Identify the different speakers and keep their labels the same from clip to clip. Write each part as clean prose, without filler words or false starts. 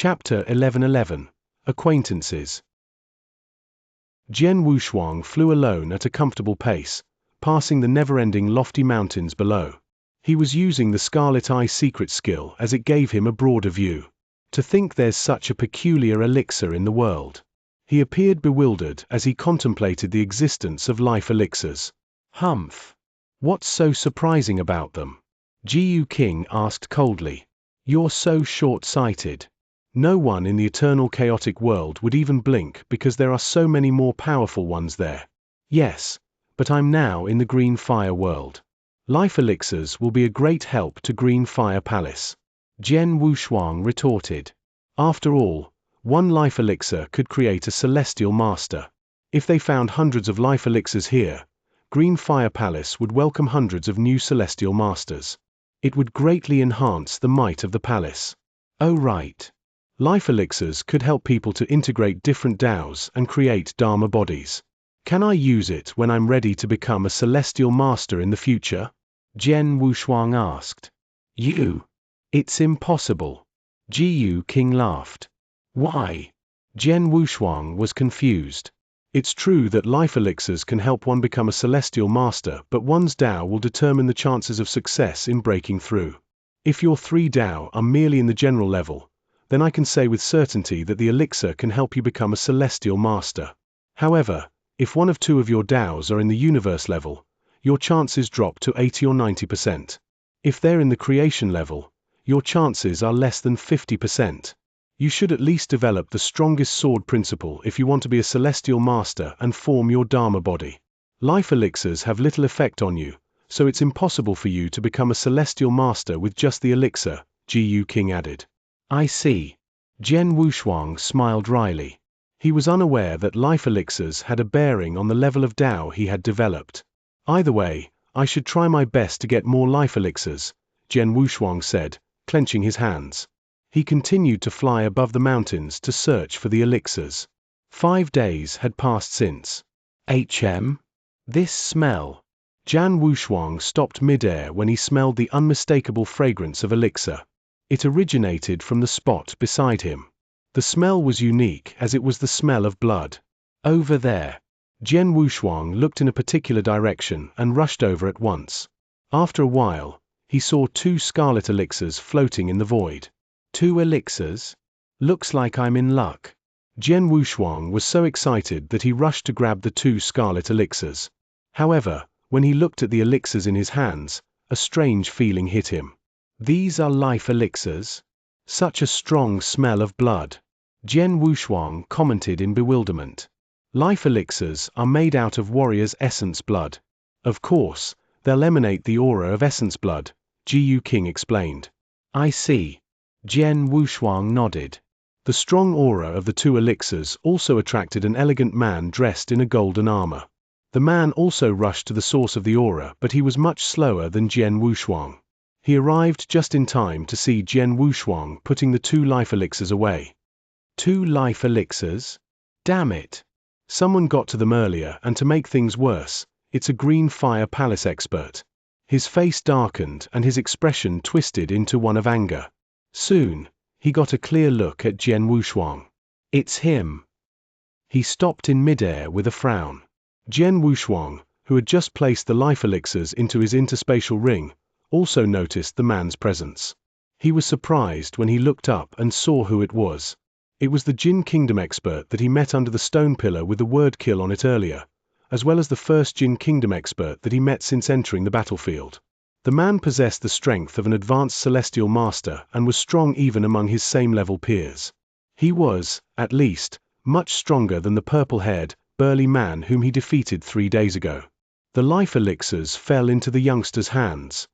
Speaker 1: Chapter 1111. Acquaintances. Jian Wushuang flew alone at a comfortable pace, passing the never-ending lofty mountains below. He was using the Scarlet Eye secret skill as it gave him a broader view. To think there's such a peculiar elixir in the world. He appeared bewildered as he contemplated the existence of life elixirs. Humph! What's so surprising about them? Ji King asked coldly. You're so short-sighted. No one in the eternal chaotic world would even blink because there are so many more powerful ones there. Yes, but I'm now in the Green Fire world. Life elixirs will be a great help to Green Fire Palace. Jian Wushuang retorted. After all, one life elixir could create a celestial master. If they found hundreds of life elixirs here, Green Fire Palace would welcome hundreds of new celestial masters. It would greatly enhance the might of the palace. Oh right. Life elixirs could help people to integrate different Daos and create Dharma bodies. Can I use it when I'm ready to become a celestial master in the future? Jian Wushuang asked. You? It's impossible. Ji King laughed. Why? Jian Wushuang was confused. It's true that life elixirs can help one become a celestial master, but one's Dao will determine the chances of success in breaking through. If your 3 Dao are merely in the general level, then I can say with certainty that the elixir can help you become a celestial master. However, if 1 of 2 of your Daos are in the universe level, your chances drop to 80 or 90%. If they're in the creation level, your chances are less than 50%. You should at least develop the strongest sword principle if you want to be a celestial master and form your Dharma body. Life elixirs have little effect on you, so it's impossible for you to become a celestial master with just the elixir, Ji King added. I see. Jian Wushuang smiled wryly. He was unaware that life elixirs had a bearing on the level of Dao he had developed. Either way, I should try my best to get more life elixirs, Jian Wushuang said, clenching his hands. He continued to fly above the mountains to search for the elixirs. 5 days had passed since. This smell. Jian Wushuang stopped midair when he smelled the unmistakable fragrance of elixir. It originated from the spot beside him. The smell was unique as it was the smell of blood. Over there. Jian Wushuang looked in a particular direction and rushed over at once. After a while, he saw 2 scarlet elixirs floating in the void. 2 elixirs? Looks like I'm in luck. Jian Wushuang was so excited that he rushed to grab the 2 scarlet elixirs. However, when he looked at the elixirs in his hands, a strange feeling hit him. These are life elixirs? Such a strong smell of blood. Jian Wushuang commented in bewilderment. Life elixirs are made out of warriors' essence blood. Of course, they'll emanate the aura of essence blood, Ji King explained. I see. Jian Wushuang nodded. The strong aura of the 2 elixirs also attracted an elegant man dressed in a golden armor. The man also rushed to the source of the aura, but he was much slower than Jian Wushuang. He arrived just in time to see Jian Wushuang putting the 2 life elixirs away. 2 life elixirs? Damn it! Someone got to them earlier, and to make things worse, it's a Green Fire Palace expert. His face darkened and his expression twisted into one of anger. Soon, he got a clear look at Jian Wushuang. It's him. He stopped in midair with a frown. Jian Wushuang, who had just placed the life elixirs into his interspatial ring, also noticed the man's presence. He was surprised when he looked up and saw who it was. It was the Jin Kingdom expert that he met under the stone pillar with the word kill on it earlier, as well as the first Jin Kingdom expert that he met since entering the battlefield. The man possessed the strength of an advanced celestial master and was strong even among his same-level peers. He was, at least, much stronger than the purple-haired, burly man whom he defeated 3 days ago. The life elixirs fell into the youngster's hands.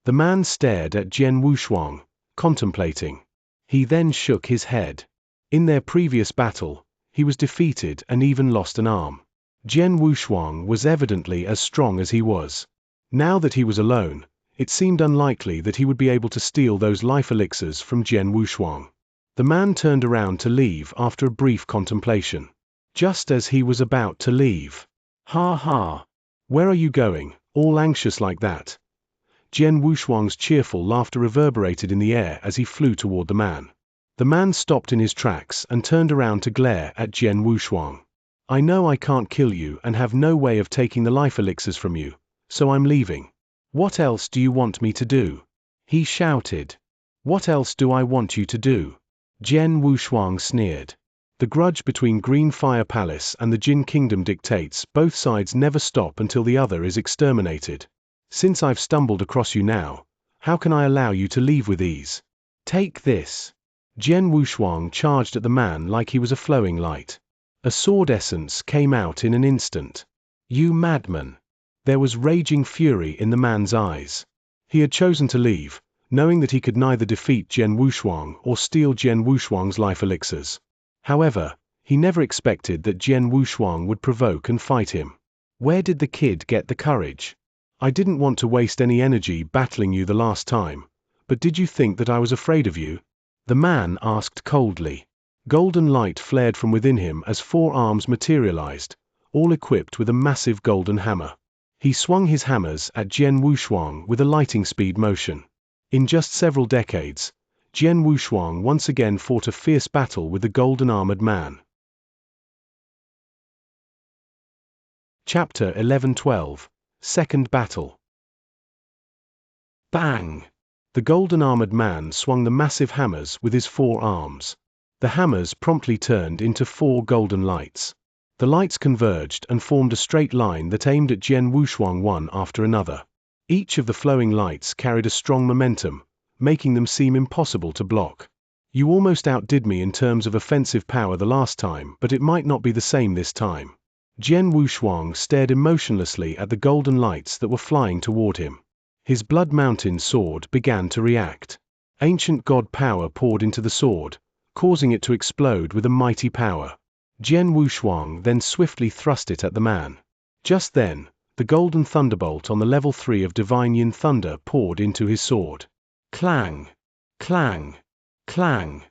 Speaker 1: The man stared at Jian Wushuang, contemplating. He then shook his head. In their previous battle, he was defeated and even lost an arm. Jian Wushuang was evidently as strong as he was. Now that he was alone, it seemed unlikely that he would be able to steal those life elixirs from Jian Wushuang. The man turned around to leave after a brief contemplation. Just as he was about to leave. Ha ha! Where are you going, all anxious like that? Jian Wushuang's cheerful laughter reverberated in the air as he flew toward the man. The man stopped in his tracks and turned around to glare at Jian Wushuang. I know I can't kill you and have no way of taking the life elixirs from you, so I'm leaving. What else do you want me to do? He shouted. What else do I want you to do? Jian Wushuang sneered. The grudge between Green Fire Palace and the Jin Kingdom dictates both sides never stop until the other is exterminated. Since I've stumbled across you now, how can I allow you to leave with ease? Take this. Jian Wushuang charged at the man like he was a flowing light. A sword essence came out in an instant. You madman! There was raging fury in the man's eyes. He had chosen to leave, knowing that he could neither defeat Jian Wushuang or steal Jian Wushuang's life elixirs. However, he never expected that Jian Wushuang would provoke and fight him. Where did the kid get the courage? I didn't want to waste any energy battling you the last time, but did you think that I was afraid of you? The man asked coldly. Golden light flared from within him as 4 arms materialized, all equipped with a massive golden hammer. He swung his hammers at Jian Wushuang with a lightning speed motion. In just several decades, Jian Wushuang once again fought a fierce battle with the golden armored man. Chapter 11-12, Second Battle. Bang! The golden armored man swung the massive hammers with his 4 arms. The hammers promptly turned into 4 golden lights. The lights converged and formed a straight line that aimed at Jian Wushuang one after another. Each of the flowing lights carried a strong momentum, making them seem impossible to block. You almost outdid me in terms of offensive power the last time, but it might not be the same this time. Jian Wushuang stared emotionlessly at the golden lights that were flying toward him. His Blood Mountain sword began to react. Ancient god power poured into the sword, causing it to explode with a mighty power. Jian Wushuang then swiftly thrust it at the man. Just then, the golden thunderbolt on the level 3 of Divine Yin Thunder poured into his sword. Clang! Clang! Clang!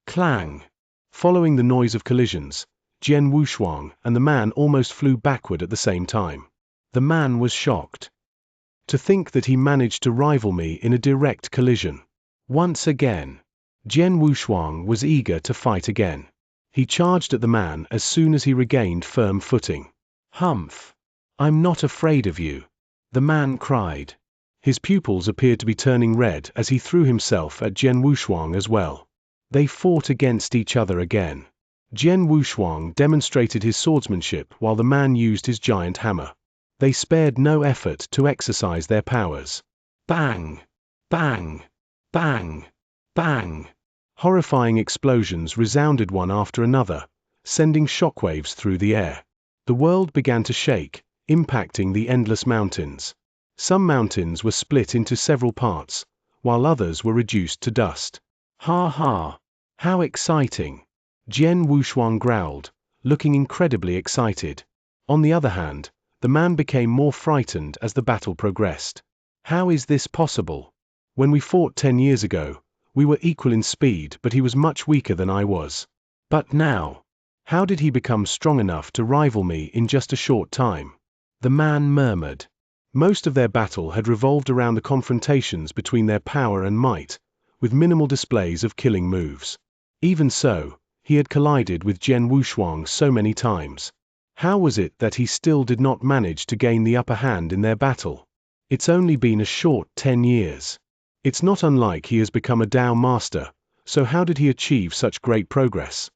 Speaker 1: Clang! Following the noise of collisions, Jian Wushuang and the man almost flew backward at the same time. The man was shocked. To think that he managed to rival me in a direct collision. Once again, Jian Wushuang was eager to fight again. He charged at the man as soon as he regained firm footing. Humph! I'm not afraid of you, the man cried. His pupils appeared to be turning red as he threw himself at Jian Wushuang as well. They fought against each other again. Jian Wushuang demonstrated his swordsmanship while the man used his giant hammer. They spared no effort to exercise their powers. Bang! Bang! Bang! Bang! Horrifying explosions resounded one after another, sending shockwaves through the air. The world began to shake, impacting the endless mountains. Some mountains were split into several parts, while others were reduced to dust. Ha ha! How exciting! Jian Wushuang growled, looking incredibly excited. On the other hand, the man became more frightened as the battle progressed. How is this possible? When we fought 10 years ago, we were equal in speed, but he was much weaker than I was. But now, how did he become strong enough to rival me in just a short time? The man murmured. Most of their battle had revolved around the confrontations between their power and might, with minimal displays of killing moves. Even so, he had collided with Jian Wushuang so many times. How was it that he still did not manage to gain the upper hand in their battle? It's only been a short 10 years. It's not unlike he has become a Dao master, so how did he achieve such great progress?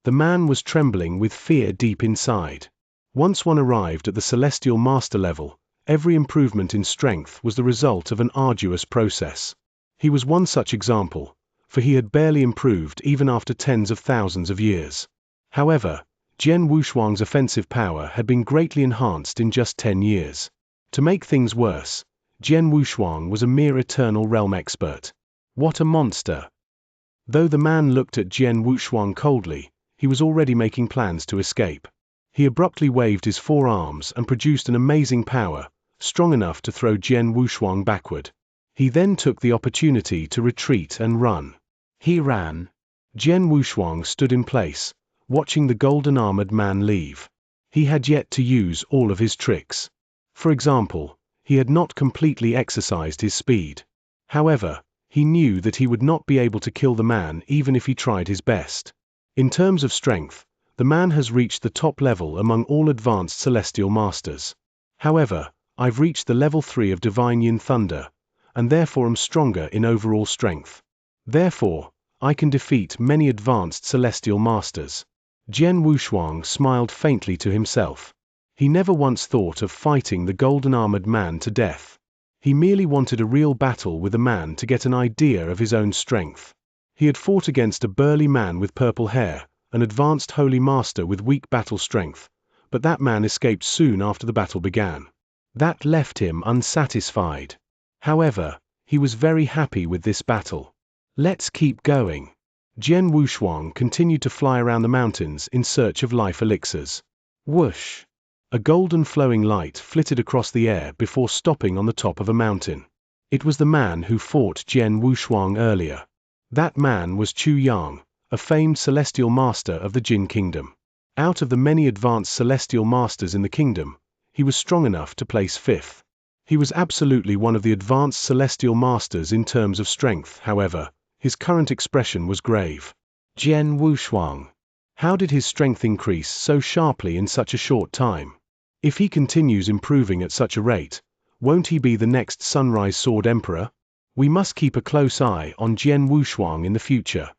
Speaker 1: The man was trembling with fear deep inside. Once one arrived at the celestial master level, every improvement in strength was the result of an arduous process. He was one such example, for he had barely improved even after tens of thousands of years. However, Jian Wushuang's offensive power had been greatly enhanced in just 10 years. To make things worse, Jian Wushuang was a mere eternal realm expert. What a monster! Though the man looked at Jian Wushuang coldly, he was already making plans to escape. He abruptly waved his 4 arms and produced an amazing power, strong enough to throw Jian Wushuang backward. He then took the opportunity to retreat and run. He ran. Jian Wushuang stood in place, watching the golden armored man leave. He had yet to use all of his tricks. For example, he had not completely exercised his speed. However, He knew that he would not be able to kill the man even if he tried his best. In terms of strength, the man has reached the top level among all advanced celestial masters. However, I've reached the level 3 of Divine Yin Thunder, and therefore am stronger in overall strength. Therefore, I can defeat many advanced celestial masters. Jian Wushuang smiled faintly to himself. He never once thought of fighting the golden-armored man to death. He merely wanted a real battle with a man to get an idea of his own strength. He had fought against a burly man with purple hair, an advanced holy master with weak battle strength, but that man escaped soon after the battle began. That left him unsatisfied. However, he was very happy with this battle. Let's keep going. Jian Wushuang continued to fly around the mountains in search of life elixirs. Whoosh! A golden flowing light flitted across the air before stopping on the top of a mountain. It was the man who fought Jian Wushuang earlier. That man was Chu Yang, a famed celestial master of the Jin Kingdom. Out of the many advanced celestial masters in the kingdom, he was strong enough to place 5th. He was absolutely one of the advanced celestial masters in terms of strength. However, his current expression was grave. Jian Wushuang. How did his strength increase so sharply in such a short time? If he continues improving at such a rate, won't he be the next Sunrise Sword Emperor? We must keep a close eye on Jian Wushuang in the future.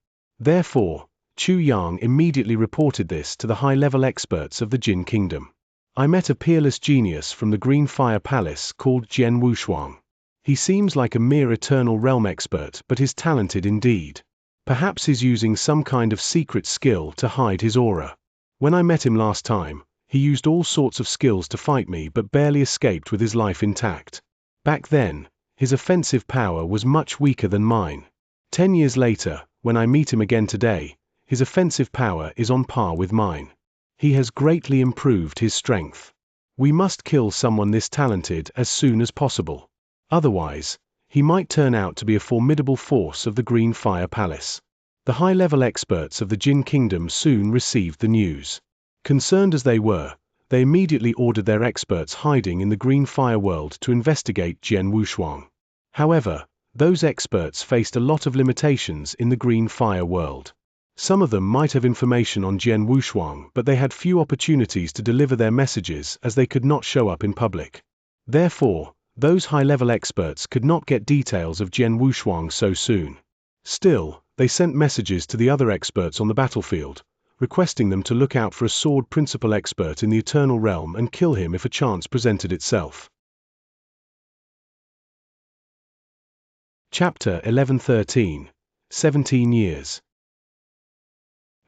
Speaker 1: Therefore, Chu Yang immediately reported this to the high-level experts of the Jin Kingdom. I met a peerless genius from the Green Fire Palace called Jian Wushuang. He seems like a mere Eternal Realm expert but is talented indeed. Perhaps he's using some kind of secret skill to hide his aura. When I met him last time, he used all sorts of skills to fight me but barely escaped with his life intact. Back then, his offensive power was much weaker than mine. 10 years later, when I meet him again today, his offensive power is on par with mine. He has greatly improved his strength. We must kill someone this talented as soon as possible. Otherwise, he might turn out to be a formidable force of the Green Fire Palace. The high-level experts of the Jin Kingdom soon received the news. Concerned as they were, they immediately ordered their experts hiding in the Green Fire world to investigate Jian Wushuang. However, those experts faced a lot of limitations in the Green Fire world. Some of them might have information on Jian Wushuang, but they had few opportunities to deliver their messages as they could not show up in public. Therefore, those high-level experts could not get details of Jian Wushuang so soon. Still, they sent messages to the other experts on the battlefield, requesting them to look out for a sword principal expert in the Eternal Realm and kill him if a chance presented itself. Chapter 1113. 17 Years.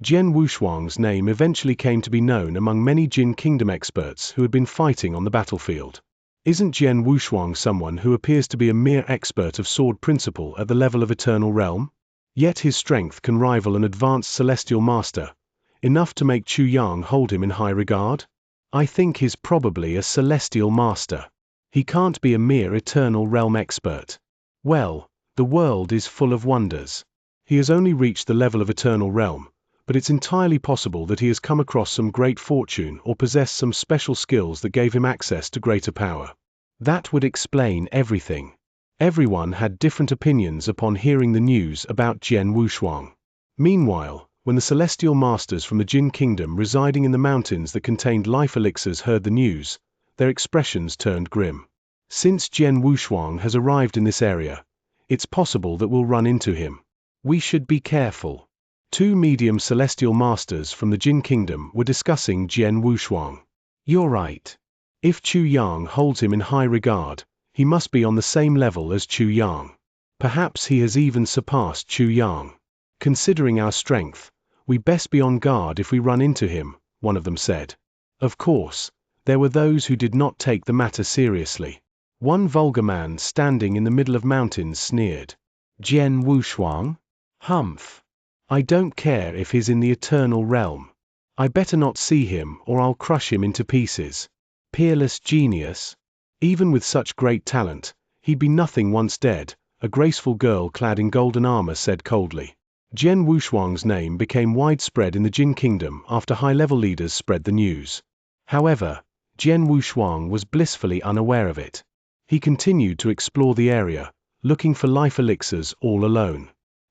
Speaker 1: Jian Wushuang's name eventually came to be known among many Jin Kingdom experts who had been fighting on the battlefield. Isn't Jian Wushuang someone who appears to be a mere expert of sword principle at the level of Eternal Realm? Yet his strength can rival an advanced celestial master, enough to make Chu Yang hold him in high regard? I think he's probably a celestial master. He can't be a mere Eternal Realm expert. Well, the world is full of wonders. He has only reached the level of Eternal Realm, but it's entirely possible that he has come across some great fortune or possessed some special skills that gave him access to greater power. That would explain everything. Everyone had different opinions upon hearing the news about Jian Wushuang. Meanwhile, when the celestial masters from the Jin Kingdom residing in the mountains that contained life elixirs heard the news, their expressions turned grim. Since Jian Wushuang has arrived in this area, it's possible that we'll run into him. We should be careful. 2 medium celestial masters from the Jin Kingdom were discussing Jian Wushuang. You're right. If Chu Yang holds him in high regard, he must be on the same level as Chu Yang. Perhaps he has even surpassed Chu Yang. Considering our strength, we best be on guard if we run into him, one of them said. Of course, there were those who did not take the matter seriously. One vulgar man standing in the middle of mountains sneered. Jian Wushuang? Humph. I don't care if he's in the Eternal Realm. I better not see him or I'll crush him into pieces. Peerless genius. Even with such great talent, he'd be nothing once dead, a graceful girl clad in golden armor said coldly. Jian Wushuang's name became widespread in the Jin Kingdom after high-level leaders spread the news. However, Jian Wushuang was blissfully unaware of it. He continued to explore the area, looking for life elixirs all alone.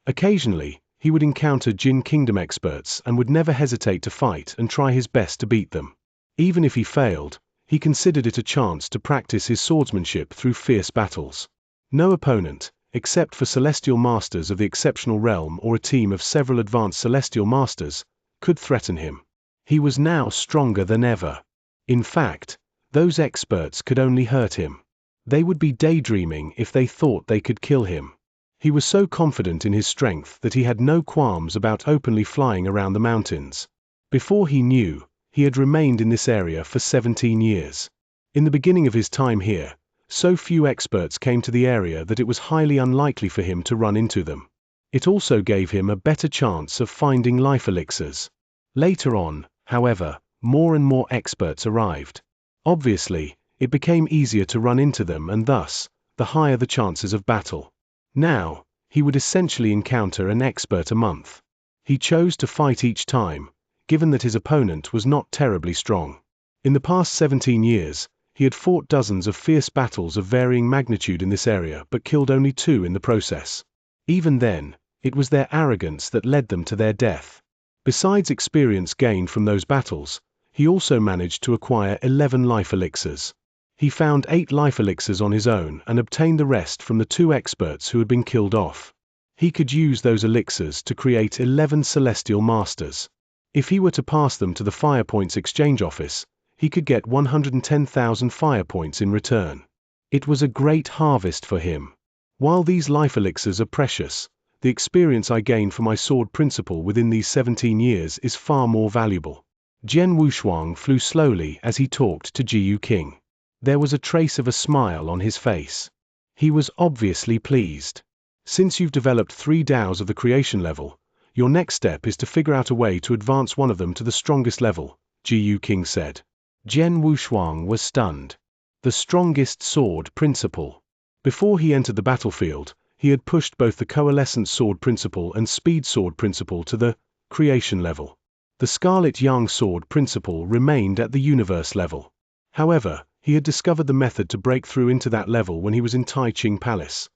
Speaker 1: Occasionally, he would encounter Jin Kingdom experts and would never hesitate to fight and try his best to beat them. Even if he failed, he considered it a chance to practice his swordsmanship through fierce battles. No opponent, except for celestial masters of the exceptional realm or a team of several advanced celestial masters, could threaten him. He was now stronger than ever. In fact, those experts could only hurt him. They would be daydreaming if they thought they could kill him. He was so confident in his strength that he had no qualms about openly flying around the mountains. Before he knew, he had remained in this area for 17 years. In the beginning of his time here, so few experts came to the area that it was highly unlikely for him to run into them. It also gave him a better chance of finding life elixirs. Later on, however, more and more experts arrived. Obviously, it became easier to run into them and thus, the higher the chances of battle. Now, he would essentially encounter an expert a month. He chose to fight each time, given that his opponent was not terribly strong. In the past 17 years, he had fought dozens of fierce battles of varying magnitude in this area but killed only 2 in the process. Even then, it was their arrogance that led them to their death. Besides experience gained from those battles, he also managed to acquire 11 life elixirs. He found 8 life elixirs on his own and obtained the rest from the 2 experts who had been killed off. He could use those elixirs to create 11 celestial masters. If he were to pass them to the Fire Points exchange office, he could get 110,000 fire points in return. It was a great harvest for him. While these life elixirs are precious, the experience I gained from my sword principle within these 17 years is far more valuable. Jian Wushuang flew slowly as he talked to Jiyu King. There was a trace of a smile on his face. He was obviously pleased. Since you've developed 3 DAOs of the creation level, your next step is to figure out a way to advance one of them to the strongest level, Jiyu King said. Jian Wushuang was stunned. The strongest sword principle. Before he entered the battlefield, he had pushed both the coalescent sword principle and speed sword principle to the creation level. The Scarlet Yang sword principle remained at the universe level. However, he had discovered the method to break through into that level when he was in Tai Ching Palace.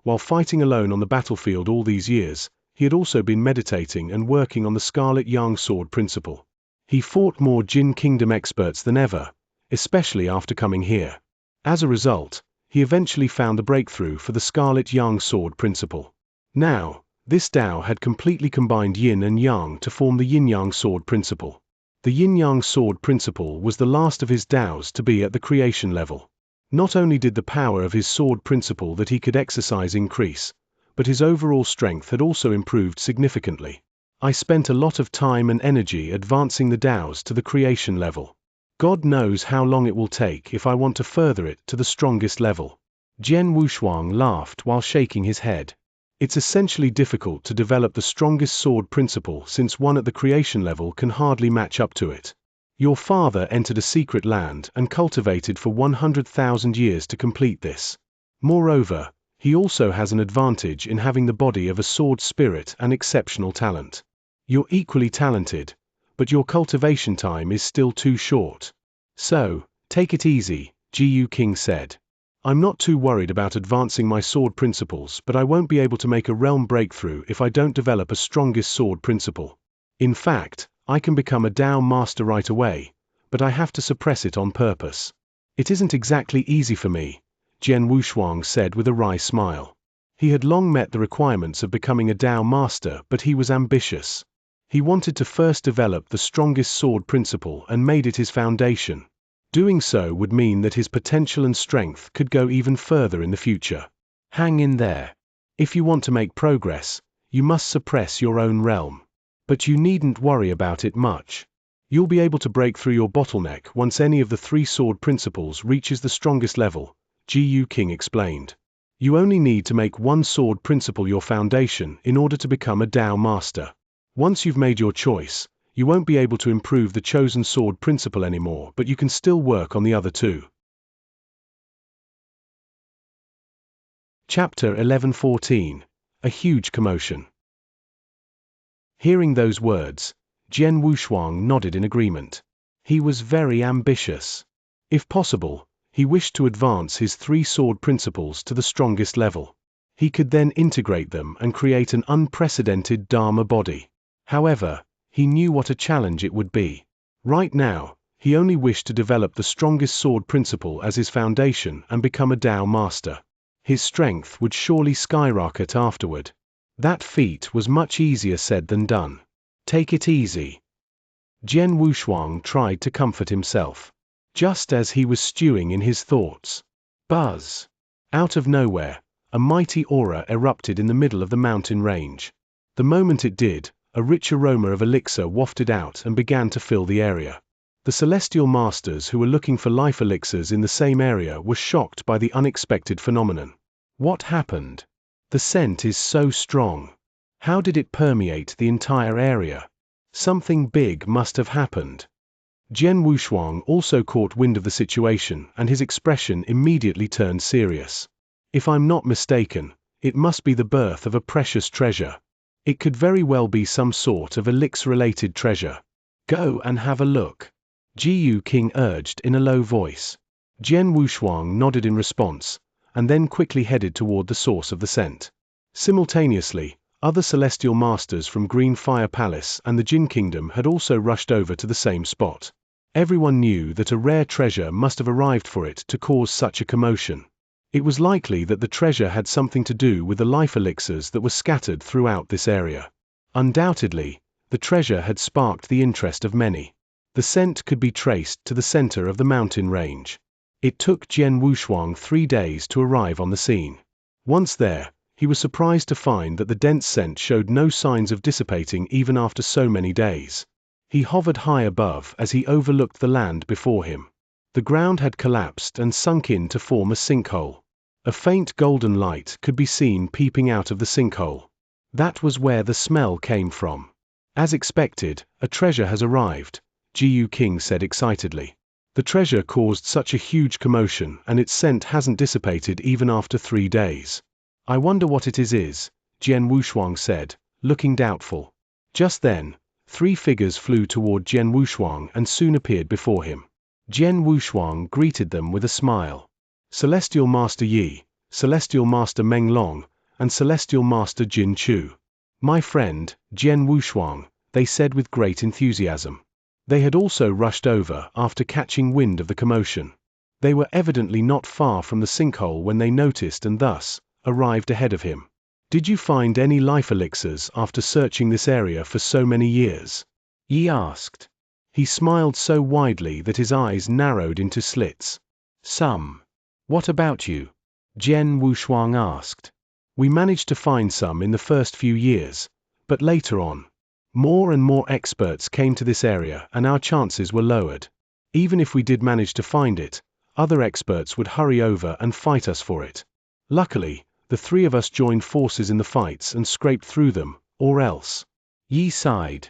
Speaker 1: While fighting alone on the battlefield all these years, he had also been meditating and working on the Scarlet Yang sword principle. He fought more Jin Kingdom experts than ever, especially after coming here. As a result, he eventually found the breakthrough for the Scarlet Yang sword principle. Now, this Dao had completely combined Yin and Yang to form the Yin-Yang sword principle. The Yin-Yang sword principle was the last of his Daos to be at the creation level. Not only did the power of his sword principle that he could exercise increase, but his overall strength had also improved significantly. I spent a lot of time and energy advancing the Daos to the creation level. God knows how long it will take if I want to further it to the strongest level. Jian Wushuang laughed while shaking his head. It's essentially difficult to develop the strongest sword principle since one at the creation level can hardly match up to it. Your father entered a secret land and cultivated for 100,000 years to complete this. Moreover, he also has an advantage in having the body of a sword spirit and exceptional talent. You're equally talented, but your cultivation time is still too short. So, take it easy, Jiyu King said. I'm not too worried about advancing my sword principles, but I won't be able to make a realm breakthrough if I don't develop a strongest sword principle. In fact, I can become a Dao master right away, but I have to suppress it on purpose. It isn't exactly easy for me, Jian Wushuang said with a wry smile. He had long met the requirements of becoming a Dao master, but he was ambitious. He wanted to first develop the strongest sword principle and made it his foundation. Doing so would mean that his potential and strength could go even further in the future. Hang in there. If you want to make progress, you must suppress your own realm. But you needn't worry about it much. You'll be able to break through your bottleneck once any of the 3 sword principles reaches the strongest level, Jiyu King explained. You only need to make one sword principle your foundation in order to become a Dao master. Once you've made your choice, you won't be able to improve the chosen sword principle anymore, but you can still work on the other 2. Chapter 11:14. A huge commotion. Hearing those words, Jian Wushuang nodded in agreement. He was very ambitious. If possible, he wished to advance his 3 sword principles to the strongest level. He could then integrate them and create an unprecedented Dharma body. However, he knew what a challenge it would be. Right now, he only wished to develop the strongest sword principle as his foundation and become a Tao master. His strength would surely skyrocket afterward. That feat was much easier said than done. Take it easy. Jian Wushuang tried to comfort himself. Just as he was stewing in his thoughts. Buzz! Out of nowhere, a mighty aura erupted in the middle of the mountain range. The moment it did, a rich aroma of elixir wafted out and began to fill the area. The celestial masters who were looking for life elixirs in the same area were shocked by the unexpected phenomenon. What happened? The scent is so strong. How did it permeate the entire area? Something big must have happened. Jian Wushuang also caught wind of the situation and his expression immediately turned serious. If I'm not mistaken, it must be the birth of a precious treasure. It could very well be some sort of elixir-related treasure. Go and have a look. Jiyu King urged in a low voice. Jian Wushuang nodded in response, and then quickly headed toward the source of the scent. Simultaneously, other celestial masters from Green Fire Palace and the Jin Kingdom had also rushed over to the same spot. Everyone knew that a rare treasure must have arrived for it to cause such a commotion. It was likely that the treasure had something to do with the life elixirs that were scattered throughout this area. Undoubtedly, the treasure had sparked the interest of many. The scent could be traced to the center of the mountain range. It took Jian Wushuang 3 days to arrive on the scene. Once there, he was surprised to find that the dense scent showed no signs of dissipating even after so many days. He hovered high above as he overlooked the land before him. The ground had collapsed and sunk in to form a sinkhole. A faint golden light could be seen peeping out of the sinkhole. That was where the smell came from. As expected, a treasure has arrived, Jiyu King said excitedly. The treasure caused such a huge commotion and its scent hasn't dissipated even after 3 days. I wonder what it is, Jian Wushuang said, looking doubtful. Just then, 3 figures flew toward Jian Wushuang and soon appeared before him. Jian Wushuang greeted them with a smile. Celestial Master Yi, Celestial Master Meng Long, and Celestial Master Jin Chu. My friend, Jian Wushuang, they said with great enthusiasm. They had also rushed over after catching wind of the commotion. They were evidently not far from the sinkhole when they noticed and thus arrived ahead of him. Did you find any life elixirs after searching this area for so many years? Yi asked. He smiled so widely that his eyes narrowed into slits. Some. What about you? Jian Wushuang asked. We managed to find some in the first few years, but later on, more and more experts came to this area and our chances were lowered. Even if we did manage to find it, other experts would hurry over and fight us for it. Luckily, the 3 of us joined forces in the fights and scraped through them, or else. Yi sighed.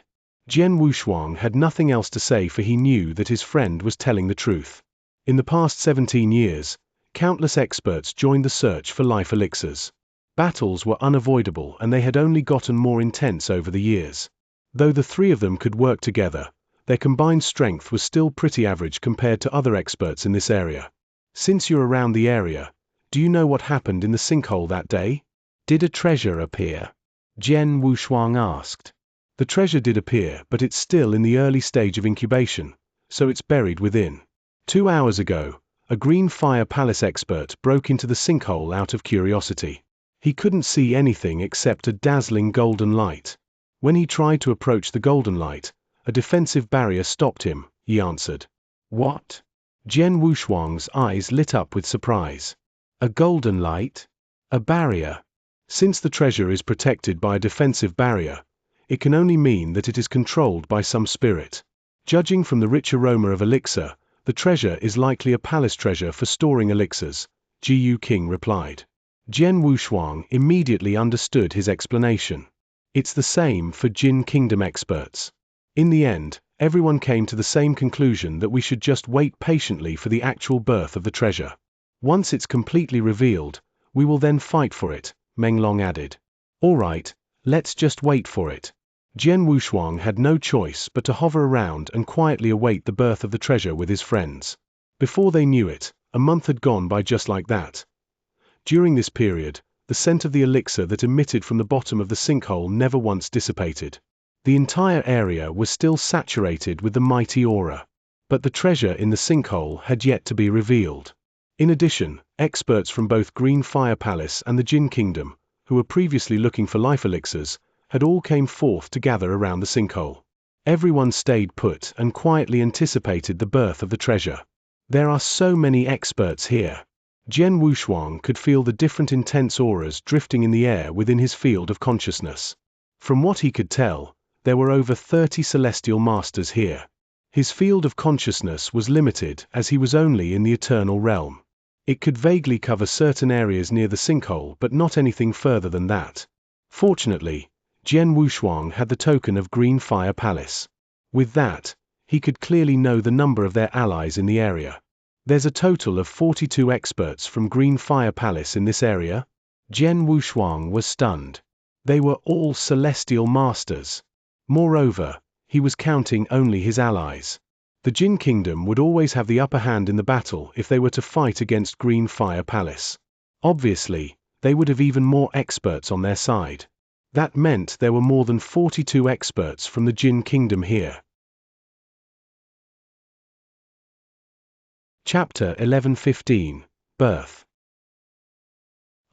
Speaker 1: Jian Wushuang had nothing else to say for he knew that his friend was telling the truth. In the past 17 years, countless experts joined the search for life elixirs. Battles were unavoidable and they had only gotten more intense over the years. Though the 3 of them could work together, their combined strength was still pretty average compared to other experts in this area. Since you're around the area, do you know what happened in the sinkhole that day? Did a treasure appear? Jian Wushuang asked. The treasure did appear, but it's still in the early stage of incubation, so it's buried within. 2 hours ago, a Green Fire Palace expert broke into the sinkhole out of curiosity. He couldn't see anything except a dazzling golden light. When he tried to approach the golden light, a defensive barrier stopped him, he answered. What? Jian Wushuang's eyes lit up with surprise. A golden light? A barrier? Since the treasure is protected by a defensive barrier, it can only mean that it is controlled by some spirit. Judging from the rich aroma of elixir, the treasure is likely a palace treasure for storing elixirs, Jiyu King replied. Jian Wushuang immediately understood his explanation. It's the same for Jin Kingdom experts. In the end, everyone came to the same conclusion that we should just wait patiently for the actual birth of the treasure. Once it's completely revealed, we will then fight for it, Meng Long added. All right, let's just wait for it. Jian Wushuang had no choice but to hover around and quietly await the birth of the treasure with his friends. Before they knew it, a month had gone by just like that. During this period, The scent of the elixir that emitted from the bottom of the sinkhole never once dissipated. The entire area was still saturated with the mighty aura. But the treasure in the sinkhole had yet to be revealed. In addition, experts from both Green Fire Palace and the Jin Kingdom, who were previously looking for life elixirs, had all came forth to gather around the sinkhole. Everyone stayed put and quietly anticipated the birth of the treasure. There are so many experts here. Jian Wushuang could feel the different intense auras drifting in the air within his field of consciousness. From what he could tell, there were over 30 celestial masters here. His field of consciousness was limited as he was only in the eternal realm. It could vaguely cover certain areas near the sinkhole but not anything further than that. Fortunately, Jian Wushuang had the token of Green Fire Palace. With that, he could clearly know the number of their allies in the area. There's a total of 42 experts from Green Fire Palace in this area? Jian Wushuang was stunned. They were all celestial masters. Moreover, he was counting only his allies. The Jin Kingdom would always have the upper hand in the battle if they were to fight against Green Fire Palace. Obviously, they would have even more experts on their side. That meant there were more than 42 experts from the Jin Kingdom here. Chapter 11:15 Birth.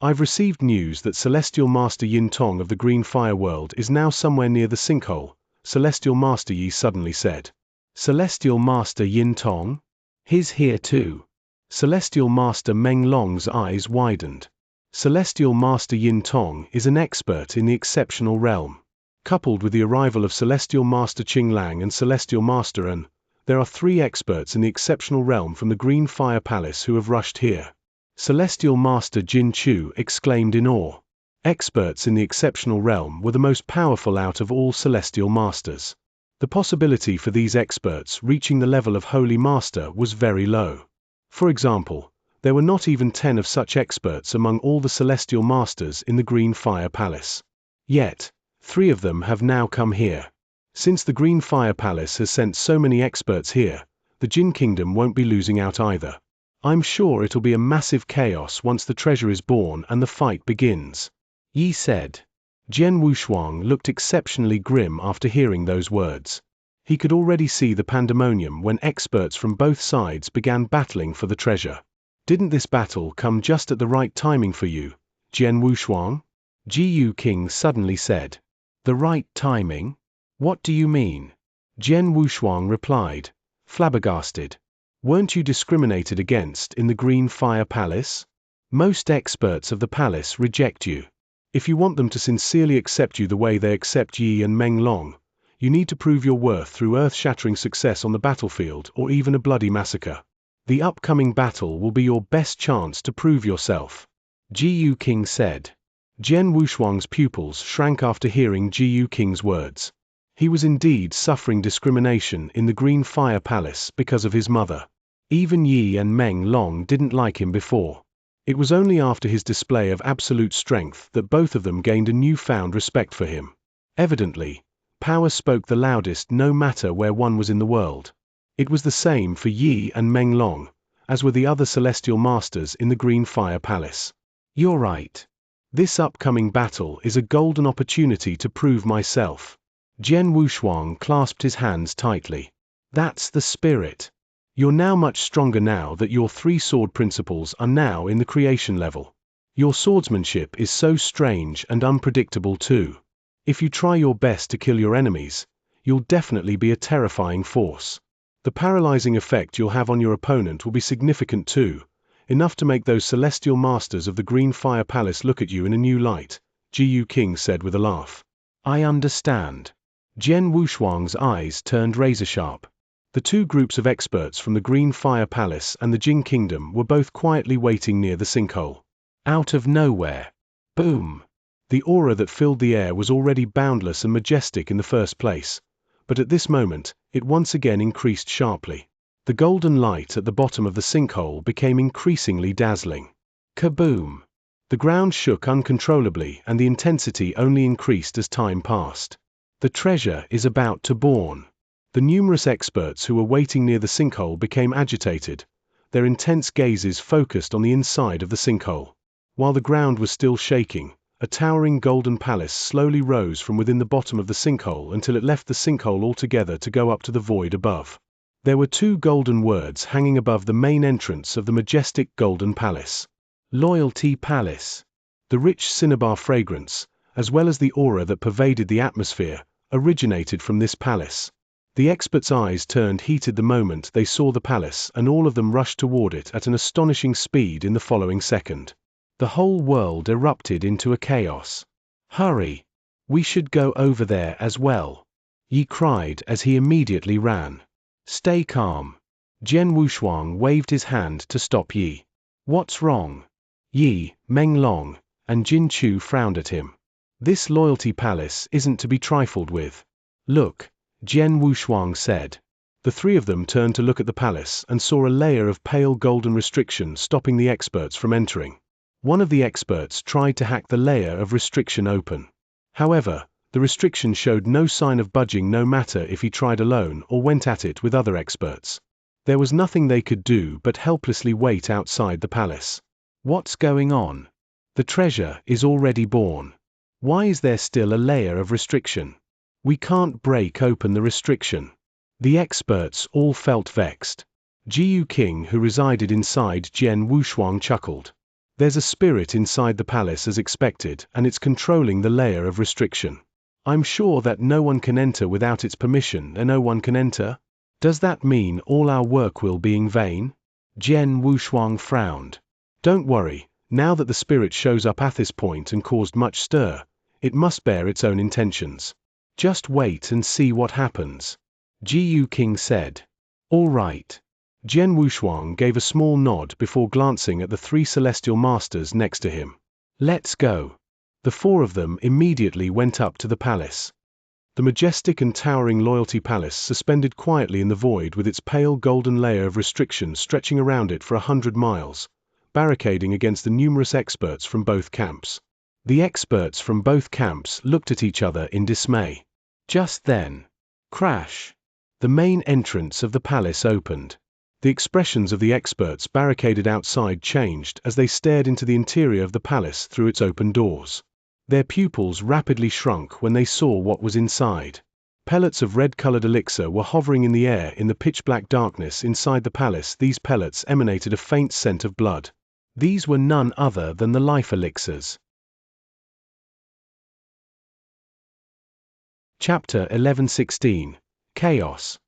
Speaker 1: I've received news that Celestial Master Yin Tong of the Green Fire World is now somewhere near the sinkhole, Celestial Master Yi suddenly said. Celestial Master Yin Tong? He's here too. Celestial Master Meng Long's eyes widened. Celestial Master Yin Tong is an expert in the exceptional realm. Coupled with the arrival of Celestial Master Qing Lang and Celestial Master An, there are 3 experts in the exceptional realm from the Green Fire Palace who have rushed here. Celestial Master Jin Chu exclaimed in awe. Experts in the exceptional realm were the most powerful out of all celestial masters. The possibility for these experts reaching the level of Holy Master was very low. For example, there were not even 10 of such experts among all the celestial masters in the Green Fire Palace. Yet, 3 of them have now come here. Since the Green Fire Palace has sent so many experts here, the Jin Kingdom won't be losing out either. I'm sure it'll be a massive chaos once the treasure is born and the fight begins. Yi said. Jian Wushuang looked exceptionally grim after hearing those words. He could already see the pandemonium when experts from both sides began battling for the treasure. Didn't this battle come just at the right timing for you, Jian Wushuang? Ji Yu King suddenly said. The right timing? What do you mean? Jian Wushuang replied, flabbergasted. Weren't you discriminated against in the Green Fire Palace? Most experts of the palace reject you. If you want them to sincerely accept you the way they accept Yi and Meng Long, you need to prove your worth through earth-shattering success on the battlefield or even a bloody massacre. The upcoming battle will be your best chance to prove yourself. Ji Yu King said. Jian Wushuang's pupils shrank after hearing Ji Yu King's words. He was indeed suffering discrimination in the Green Fire Palace because of his mother. Even Yi and Meng Long didn't like him before. It was only after his display of absolute strength that both of them gained a newfound respect for him. Evidently, power spoke the loudest no matter where one was in the world. It was the same for Yi and Meng Long, as were the other celestial masters in the Green Fire Palace. You're right. This upcoming battle is a golden opportunity to prove myself. Jian Wushuang clasped his hands tightly. That's the spirit. You're now much stronger now that your 3 sword principles are now in the creation level. Your swordsmanship is so strange and unpredictable too. If you try your best to kill your enemies, you'll definitely be a terrifying force. The paralyzing effect you'll have on your opponent will be significant too, enough to make those celestial masters of the Green Fire Palace look at you in a new light, Ji Yu King said with a laugh. I understand. Jian Wushuang's eyes turned razor-sharp. The 2 groups of experts from the Green Fire Palace and the Jin Kingdom were both quietly waiting near the sinkhole. Out of nowhere. Boom! The aura that filled the air was already boundless and majestic in the first place, but at this moment, it once again increased sharply. The golden light at the bottom of the sinkhole became increasingly dazzling. Kaboom! The ground shook uncontrollably and the intensity only increased as time passed. The treasure is about to born. The numerous experts who were waiting near the sinkhole became agitated, their intense gazes focused on the inside of the sinkhole. While the ground was still shaking, a towering golden palace slowly rose from within the bottom of the sinkhole until it left the sinkhole altogether to go up to the void above. There were 2 golden words hanging above the main entrance of the majestic golden palace. Loyalty Palace. The rich cinnabar fragrance, as well as the aura that pervaded the atmosphere, originated from this palace. The experts' eyes turned heated the moment they saw the palace, and all of them rushed toward it at an astonishing speed in the following second. The whole world erupted into a chaos. "Hurry! We should go over there as well," Yi cried as he immediately ran. "Stay calm." Jian Wushuang waved his hand to stop Yi. "What's wrong?" Yi, Menglong, and Jin Chu frowned at him. "This loyalty palace isn't to be trifled with." "Look," Jian Wushuang said. The 3 of them turned to look at the palace and saw a layer of pale golden restriction stopping the experts from entering. One of the experts tried to hack the layer of restriction open. However, the restriction showed no sign of budging no matter if he tried alone or went at it with other experts. There was nothing they could do but helplessly wait outside the palace. "What's going on? The treasure is already born. Why is there still a layer of restriction? We can't break open the restriction." The experts all felt vexed. Jiyu King, who resided inside Jian Wushuang, chuckled. "There's a spirit inside the palace as expected, and it's controlling the layer of restriction. I'm sure that no one can enter without its permission, and no one can enter. Does that mean all our work will be in vain?" Jian Wushuang frowned. "Don't worry, now that the spirit shows up at this point and caused much stir, it must bear its own intentions. Just wait and see what happens," Jiyu King said. "All right." Jian Wushuang gave a small nod before glancing at the 3 celestial masters next to him. "Let's go." The 4 of them immediately went up to the palace. The majestic and towering loyalty palace suspended quietly in the void with its pale golden layer of restriction stretching around it for 100 miles, barricading against the numerous experts from both camps. The experts from both camps looked at each other in dismay. Just then, crash! The main entrance of the palace opened. The expressions of the experts barricaded outside changed as they stared into the interior of the palace through its open doors. Their pupils rapidly shrunk when they saw what was inside. Pellets of red-colored elixir were hovering in the air in the pitch-black darkness inside the palace. These pellets emanated a faint scent of blood. These were none other than the life elixirs. Chapter 11:16. Chaos.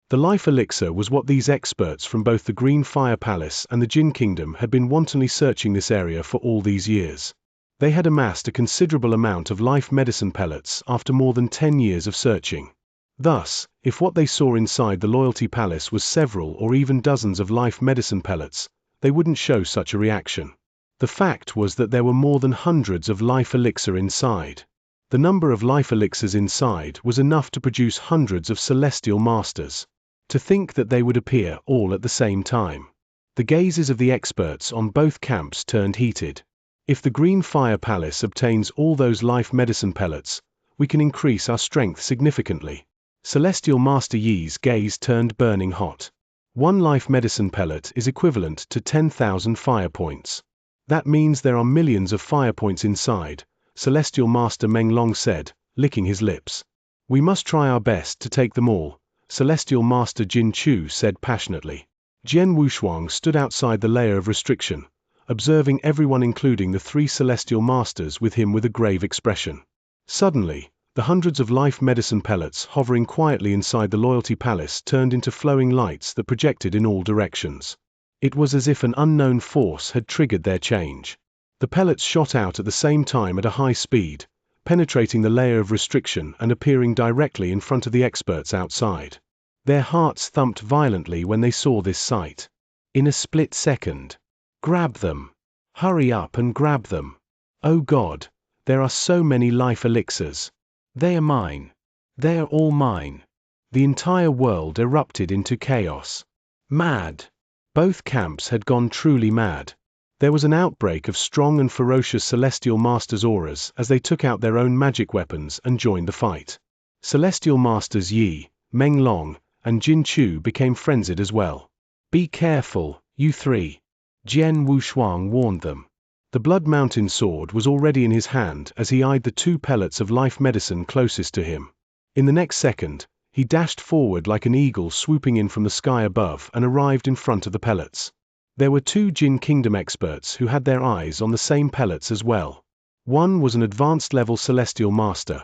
Speaker 1: The life elixir was what these experts from both the Green Fire Palace and the Jin Kingdom had been wantonly searching this area for all these years. They had amassed a considerable amount of life medicine pellets after more than 10 years of searching. Thus, if what they saw inside the Loyalty Palace was several or even dozens of life medicine pellets, they wouldn't show such a reaction. The fact was that there were more than hundreds of life elixir inside. The number of life elixirs inside was enough to produce hundreds of celestial masters. To think that they would appear all at the same time. The gazes of the experts on both camps turned heated. If the Green Fire Palace obtains all those life medicine pellets, we can increase our strength significantly. Celestial Master Yi's gaze turned burning hot. 1 life medicine pellet is equivalent to 10,000 fire points. That means there are millions of fire points inside, Celestial Master Menglong said, licking his lips. "We must try our best to take them all," Celestial Master Jin Chu said passionately. Jian Wushuang stood outside the layer of restriction, observing everyone including the 3 celestial masters with him with a grave expression. Suddenly, the hundreds of life medicine pellets hovering quietly inside the Loyalty Palace turned into flowing lights that projected in all directions. It was as if an unknown force had triggered their change. The pellets shot out at the same time at a high speed, penetrating the layer of restriction and appearing directly in front of the experts outside. Their hearts thumped violently when they saw this sight. In a split second. "Grab them! Hurry up and grab them! Oh God, there are so many life elixirs! They are mine! They are all mine!" The entire world erupted into chaos. Mad! Both camps had gone truly mad. There was an outbreak of strong and ferocious Celestial Masters' auras as they took out their own magic weapons and joined the fight. Celestial Masters Yi, Menglong, and Jin Chu became frenzied as well. "Be careful, you 3. Jian Wushuang warned them. The Blood Mountain sword was already in his hand as he eyed the 2 pellets of life medicine closest to him. In the next second, he dashed forward like an eagle swooping in from the sky above and arrived in front of the pellets. There were 2 Jin Kingdom experts who had their eyes on the same pellets as well. One was an advanced-level Celestial Master,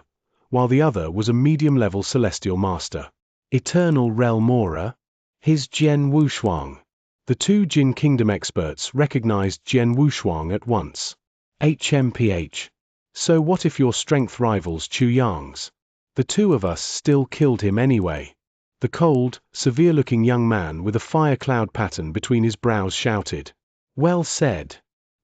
Speaker 1: while the other was a medium-level Celestial Master. Eternal Realm Aura? His Jian Wushuang. The 2 Jin Kingdom experts recognized Jian Wushuang at once. HMPH. So what if your strength rivals Chu Yang's? The 2 of us still killed him anyway. The cold, severe-looking young man with a fire cloud pattern between his brows shouted. Well said.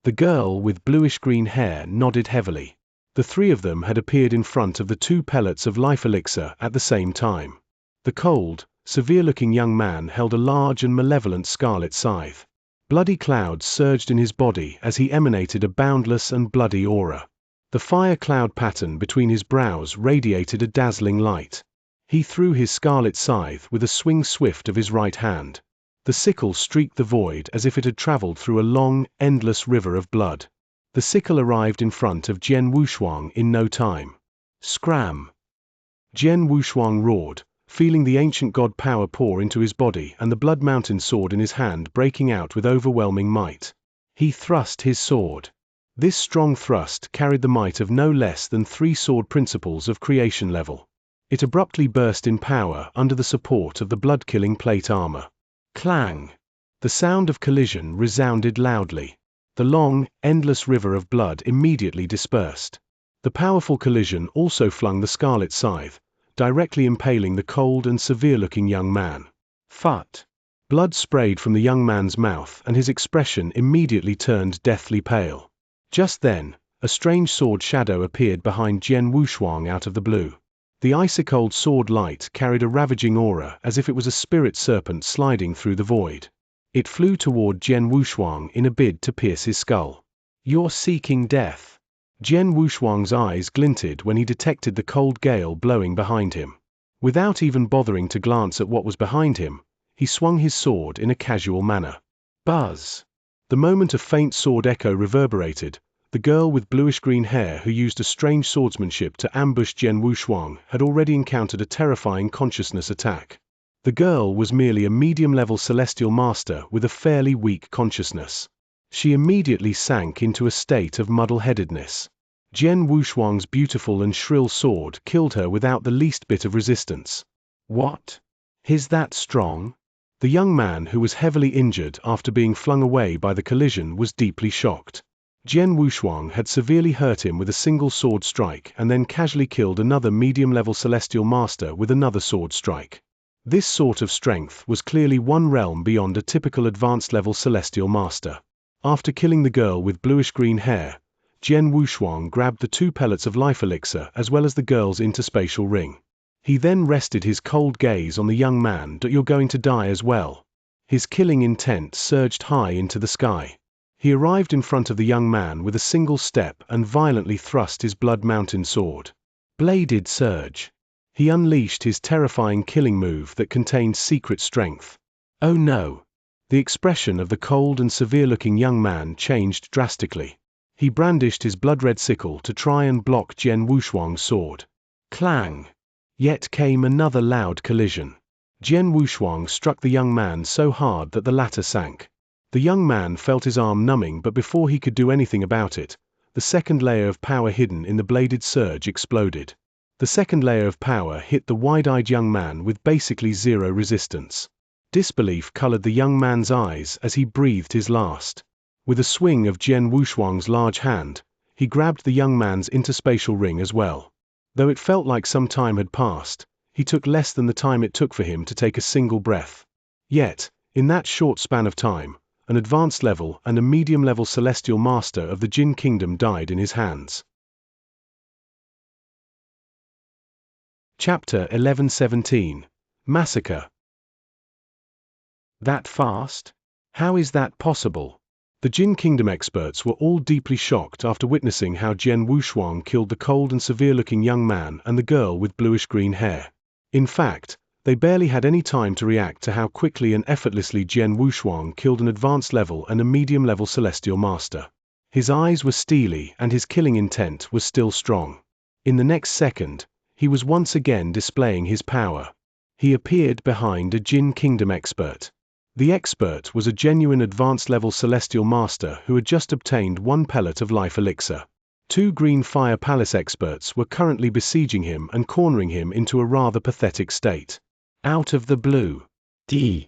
Speaker 1: The girl with bluish-green hair nodded heavily. The 3 of them had appeared in front of the 2 pellets of life elixir at the same time. The cold, severe-looking young man held a large and malevolent scarlet scythe. Bloody clouds surged in his body as he emanated a boundless and bloody aura. The fire cloud pattern between his brows radiated a dazzling light. He threw his scarlet scythe with a swing swift of his right hand. The sickle streaked the void as if it had traveled through a long, endless river of blood. The sickle arrived in front of Jian Wushuang in no time. Scram! Jian Wushuang roared, feeling the ancient god power pour into his body and the Blood Mountain sword in his hand breaking out with overwhelming might. He thrust his sword. This strong thrust carried the might of no less than 3 sword principles of creation level. It abruptly burst in power under the support of the blood-killing plate armor. Clang! The sound of collision resounded loudly. The long, endless river of blood immediately dispersed. The powerful collision also flung the scarlet scythe, directly impaling the cold and severe-looking young man. Phut! Blood sprayed from the young man's mouth and his expression immediately turned deathly pale. Just then, a strange sword shadow appeared behind Jian Wushuang out of the blue. The icy-cold sword light carried a ravaging aura as if it was a spirit serpent sliding through the void. It flew toward Jian Wushuang in a bid to pierce his skull. You're seeking death. Jian Wushuang's eyes glinted when he detected the cold gale blowing behind him. Without even bothering to glance at what was behind him, he swung his sword in a casual manner. Buzz! The moment a faint sword echo reverberated, the girl with bluish-green hair who used a strange swordsmanship to ambush Jian Wushuang had already encountered a terrifying consciousness attack. The girl was merely a medium-level Celestial Master with a fairly weak consciousness. She immediately sank into a state of muddle-headedness. Jian Wushuang's beautiful and shrill sword killed her without the least bit of resistance. What? Is that strong? The young man who was heavily injured after being flung away by the collision was deeply shocked. Jian Wushuang had severely hurt him with a single sword strike and then casually killed another medium-level Celestial Master with another sword strike. This sort of strength was clearly one realm beyond a typical advanced-level Celestial Master. After killing the girl with bluish-green hair, Jian Wushuang grabbed the 2 pellets of life elixir as well as the girl's interspatial ring. He then rested his cold gaze on the young man. You're going to die as well. His killing intent surged high into the sky. He arrived in front of the young man with a single step and violently thrust his Blood Mountain sword. Bladed surge. He unleashed his terrifying killing move that contained secret strength. Oh no! The expression of the cold and severe-looking young man changed drastically. He brandished his blood-red sickle to try and block Jian Wushuang's sword. Clang! Yet came another loud collision. Jian Wushuang struck the young man so hard that the latter sank. The young man felt his arm numbing, but before he could do anything about it, the second layer of power hidden in the bladed surge exploded. The second layer of power hit the wide-eyed young man with basically zero resistance. Disbelief colored the young man's eyes as he breathed his last. With a swing of Jian Wushuang's large hand, he grabbed the young man's interspatial ring as well. Though it felt like some time had passed, he took less than the time it took for him to take a single breath. Yet, in that short span of time, an advanced level and a medium-level Celestial Master of the Jin Kingdom died in his hands. Chapter 1117. Massacre. That fast? How is that possible? The Jin Kingdom experts were all deeply shocked after witnessing how Jian Wushuang killed the cold and severe-looking young man and the girl with bluish-green hair. In fact, They barely had any time to react to how quickly and effortlessly Jian Wushuang killed an advanced level and a medium level celestial master. His eyes were steely and his killing intent was still strong. In the next second, he was once again displaying his power. He appeared behind a Jin Kingdom expert. The expert was a genuine advanced level celestial master who had just obtained 1 pellet of life elixir. 2 Green Fire Palace experts were currently besieging him and cornering him into a rather pathetic state. Out of the blue, the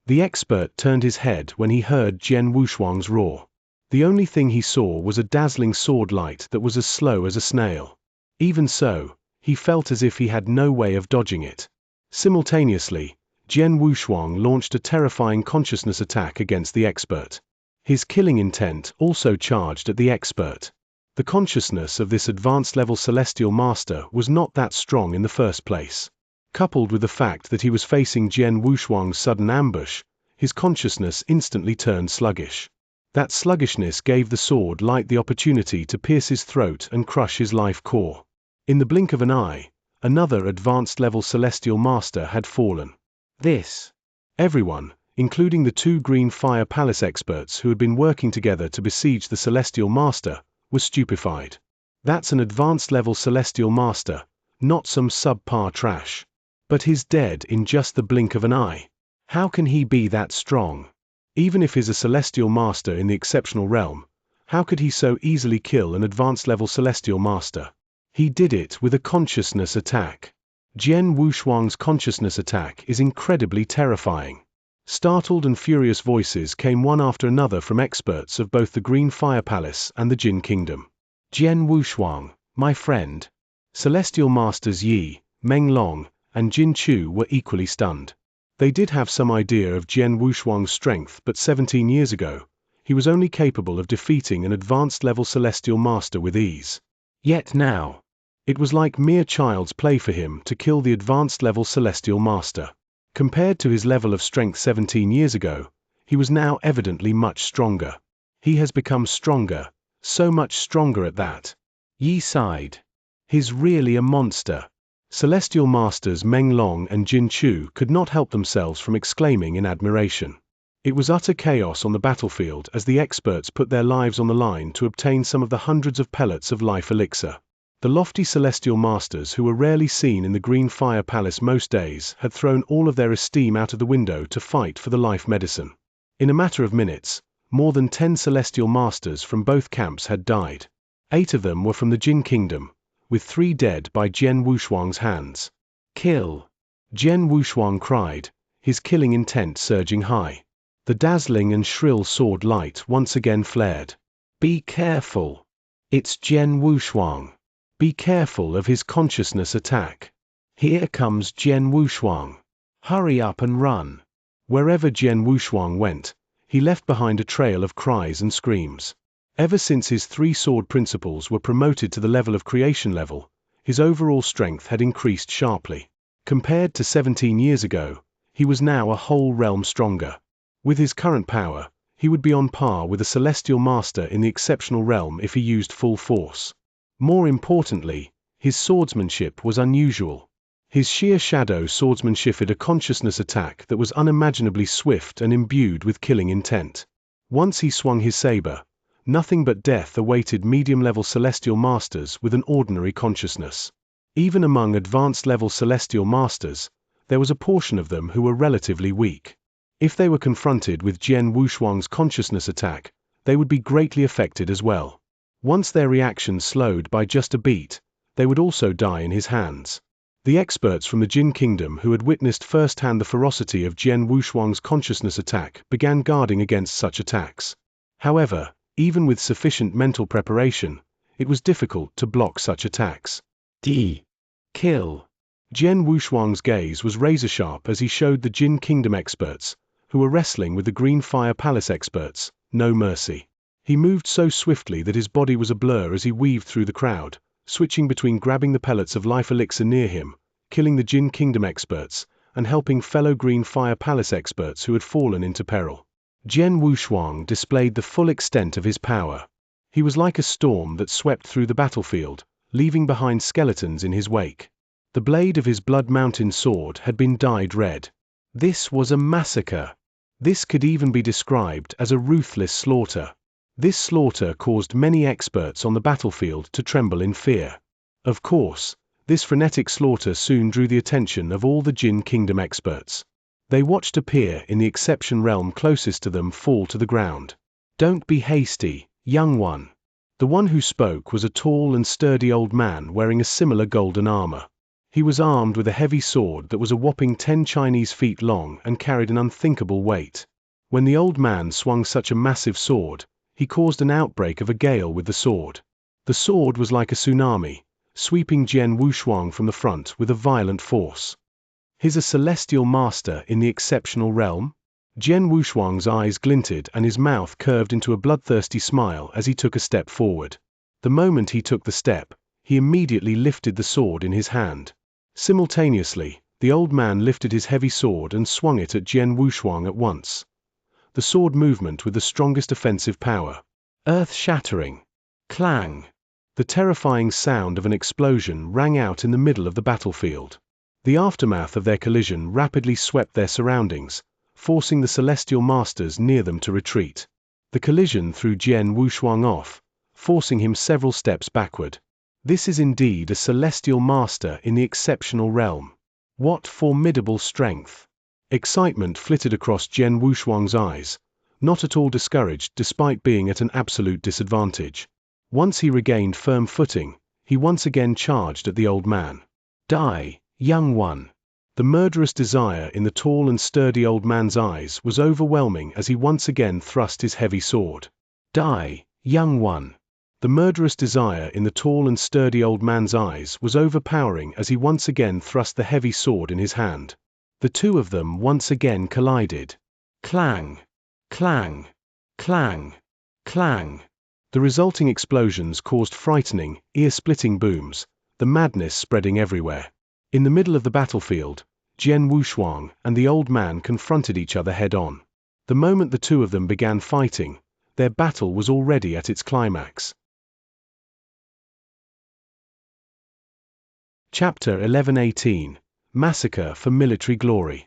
Speaker 1: expert turned his head when he heard Jian Wushuang's roar. The only thing he saw was a dazzling sword light that was as slow as a snail. Even so, he felt as if he had no way of dodging it. Simultaneously, Jian Wushuang launched a terrifying consciousness attack against the expert. His killing intent also charged at the expert. The consciousness of this advanced level celestial master was not that strong in the first place. Coupled with the fact that he was facing Jian Wushuang's sudden ambush, his consciousness instantly turned sluggish. That sluggishness gave the sword light the opportunity to pierce his throat and crush his life core. In the blink of an eye, another advanced level celestial master had fallen. Everyone, including the 2 Green Fire Palace experts who had been working together to besiege the celestial master, was stupefied. That's an advanced level celestial master, not some subpar trash. But he's dead in just the blink of an eye. How can he be that strong? Even if he's a celestial master in the exceptional realm, how could he so easily kill an advanced level celestial master? He did it with a consciousness attack. Jian Wushuang's consciousness attack is incredibly terrifying. Startled and furious voices came one after another from experts of both the Green Fire Palace and the Jin Kingdom. Jian Wushuang, my friend. Celestial Masters Yi, Meng Long, and Jin Chu were equally stunned. They did have some idea of Jian Wushuang's strength, but 17 years ago, he was only capable of defeating an advanced level celestial master with ease. Yet now, it was like mere child's play for him to kill the advanced level celestial master. Compared to his level of strength 17 years ago, he was now evidently much stronger. He has become stronger, so much stronger at that. Yi sighed. He's really a monster. Celestial Masters Meng Long and Jin Chu could not help themselves from exclaiming in admiration. It was utter chaos on the battlefield as the experts put their lives on the line to obtain some of the hundreds of pellets of life elixir. The lofty Celestial Masters who were rarely seen in the Green Fire Palace most days had thrown all of their esteem out of the window to fight for the life medicine. In a matter of minutes, more than 10 Celestial Masters from both camps had died. 8 of them were from the Jin Kingdom, with 3 dead by Jian Wushuang's hands. Kill! Jian Wushuang cried, his killing intent surging high. The dazzling and shrill sword light once again flared. Be careful! It's Jian Wushuang. Be careful of his consciousness attack. Here comes Jian Wushuang. Hurry up and run. Wherever Jian Wushuang went, he left behind a trail of cries and screams. Ever since his 3 sword principles were promoted to the level of creation level, his overall strength had increased sharply. Compared to 17 years ago, he was now a whole realm stronger. With his current power, he would be on par with a celestial master in the exceptional realm if he used full force. More importantly, his swordsmanship was unusual. His sheer shadow swordsmanship had a consciousness attack that was unimaginably swift and imbued with killing intent. Once he swung his saber, nothing but death awaited medium-level celestial masters with an ordinary consciousness. Even among advanced-level celestial masters, there was a portion of them who were relatively weak. If they were confronted with Jian Wushuang's consciousness attack, they would be greatly affected as well. Once their reaction slowed by just a beat, they would also die in his hands. The experts from the Jin Kingdom who had witnessed firsthand the ferocity of Jian Wushuang's consciousness attack began guarding against such attacks. However, even with sufficient mental preparation, it was difficult to block such attacks. Kill! Jian Wushuang's gaze was razor-sharp as he showed the Jin Kingdom experts, who were wrestling with the Green Fire Palace experts, no mercy. He moved so swiftly that his body was a blur as he weaved through the crowd, switching between grabbing the pellets of life elixir near him, killing the Jin Kingdom experts, and helping fellow Green Fire Palace experts who had fallen into peril. Jian Wushuang displayed the full extent of his power. He was like a storm that swept through the battlefield, leaving behind skeletons in his wake. The blade of his Blood Mountain sword had been dyed red. This was a massacre. This could even be described as a ruthless slaughter. This slaughter caused many experts on the battlefield to tremble in fear. Of course, this frenetic slaughter soon drew the attention of all the Jin Kingdom experts. They watched a peer in the exception realm closest to them fall to the ground. "Don't be hasty, young one." The one who spoke was a tall and sturdy old man wearing a similar golden armor. He was armed with a heavy sword that was a whopping 10 Chinese feet long and carried an unthinkable weight. When the old man swung such a massive sword, he caused an outbreak of a gale with the sword. The sword was like a tsunami, sweeping Jian Wushuang from the front with a violent force. "He's a celestial master in the exceptional realm?" Jian Wushuang's eyes glinted and his mouth curved into a bloodthirsty smile as he took a step forward. The moment he took the step, he immediately lifted the sword in his hand. Simultaneously, the old man lifted his heavy sword and swung it at Jian Wushuang at once. The sword movement with the strongest offensive power. Earth-shattering. Clang. The terrifying sound of an explosion rang out in the middle of the battlefield. The aftermath of their collision rapidly swept their surroundings, forcing the celestial masters near them to retreat. The collision threw Jian Wushuang off, forcing him several steps backward. This is indeed a celestial master in the exceptional realm. What formidable strength! Excitement flitted across Jian Wushuang's eyes, not at all discouraged despite being at an absolute disadvantage. Once he regained firm footing, he once again charged at the old man. "Die, young one." The murderous desire in the tall and sturdy old man's eyes was overwhelming as he once again thrust his heavy sword. "Die, young one." The murderous desire in the tall and sturdy old man's eyes was overpowering as he once again thrust the heavy sword in his hand. The two of them once again collided. Clang, clang, clang, clang. The resulting explosions caused frightening, ear-splitting booms, the madness spreading everywhere. In the middle of the battlefield, Jian Wushuang and the old man confronted each other head-on. The moment the two of them began fighting, their battle was already at its climax. Chapter 11:18 Massacre for Military Glory.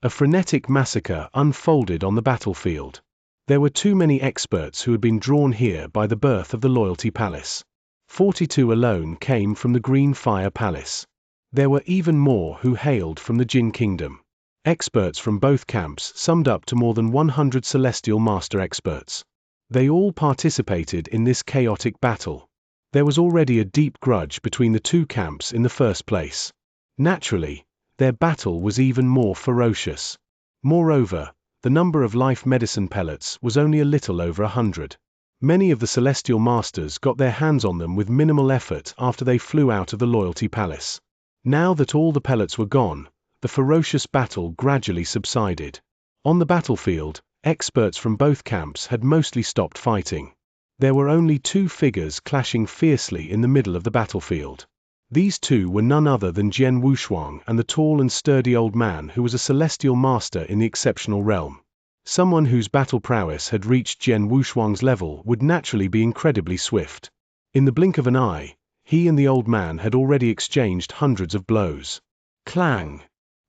Speaker 1: A frenetic massacre unfolded on the battlefield. There were too many experts who had been drawn here by the birth of the Loyalty Palace. 42 alone came from the Green Fire Palace. There were even more who hailed from the Jin Kingdom. Experts from both camps summed up to more than 100 Celestial Master experts. They all participated in this chaotic battle. There was already a deep grudge between the two camps in the first place. Naturally, their battle was even more ferocious. Moreover, the number of life medicine pellets was only a little over 100. Many of the Celestial Masters got their hands on them with minimal effort after they flew out of the Loyalty Palace. Now that all the pellets were gone, the ferocious battle gradually subsided. On the battlefield, experts from both camps had mostly stopped fighting. There were only two figures clashing fiercely in the middle of the battlefield. These two were none other than Jian Wushuang and the tall and sturdy old man who was a Celestial Master in the exceptional realm. Someone whose battle prowess had reached Jian Wushuang's level would naturally be incredibly swift. In the blink of an eye, he and the old man had already exchanged hundreds of blows. Clang!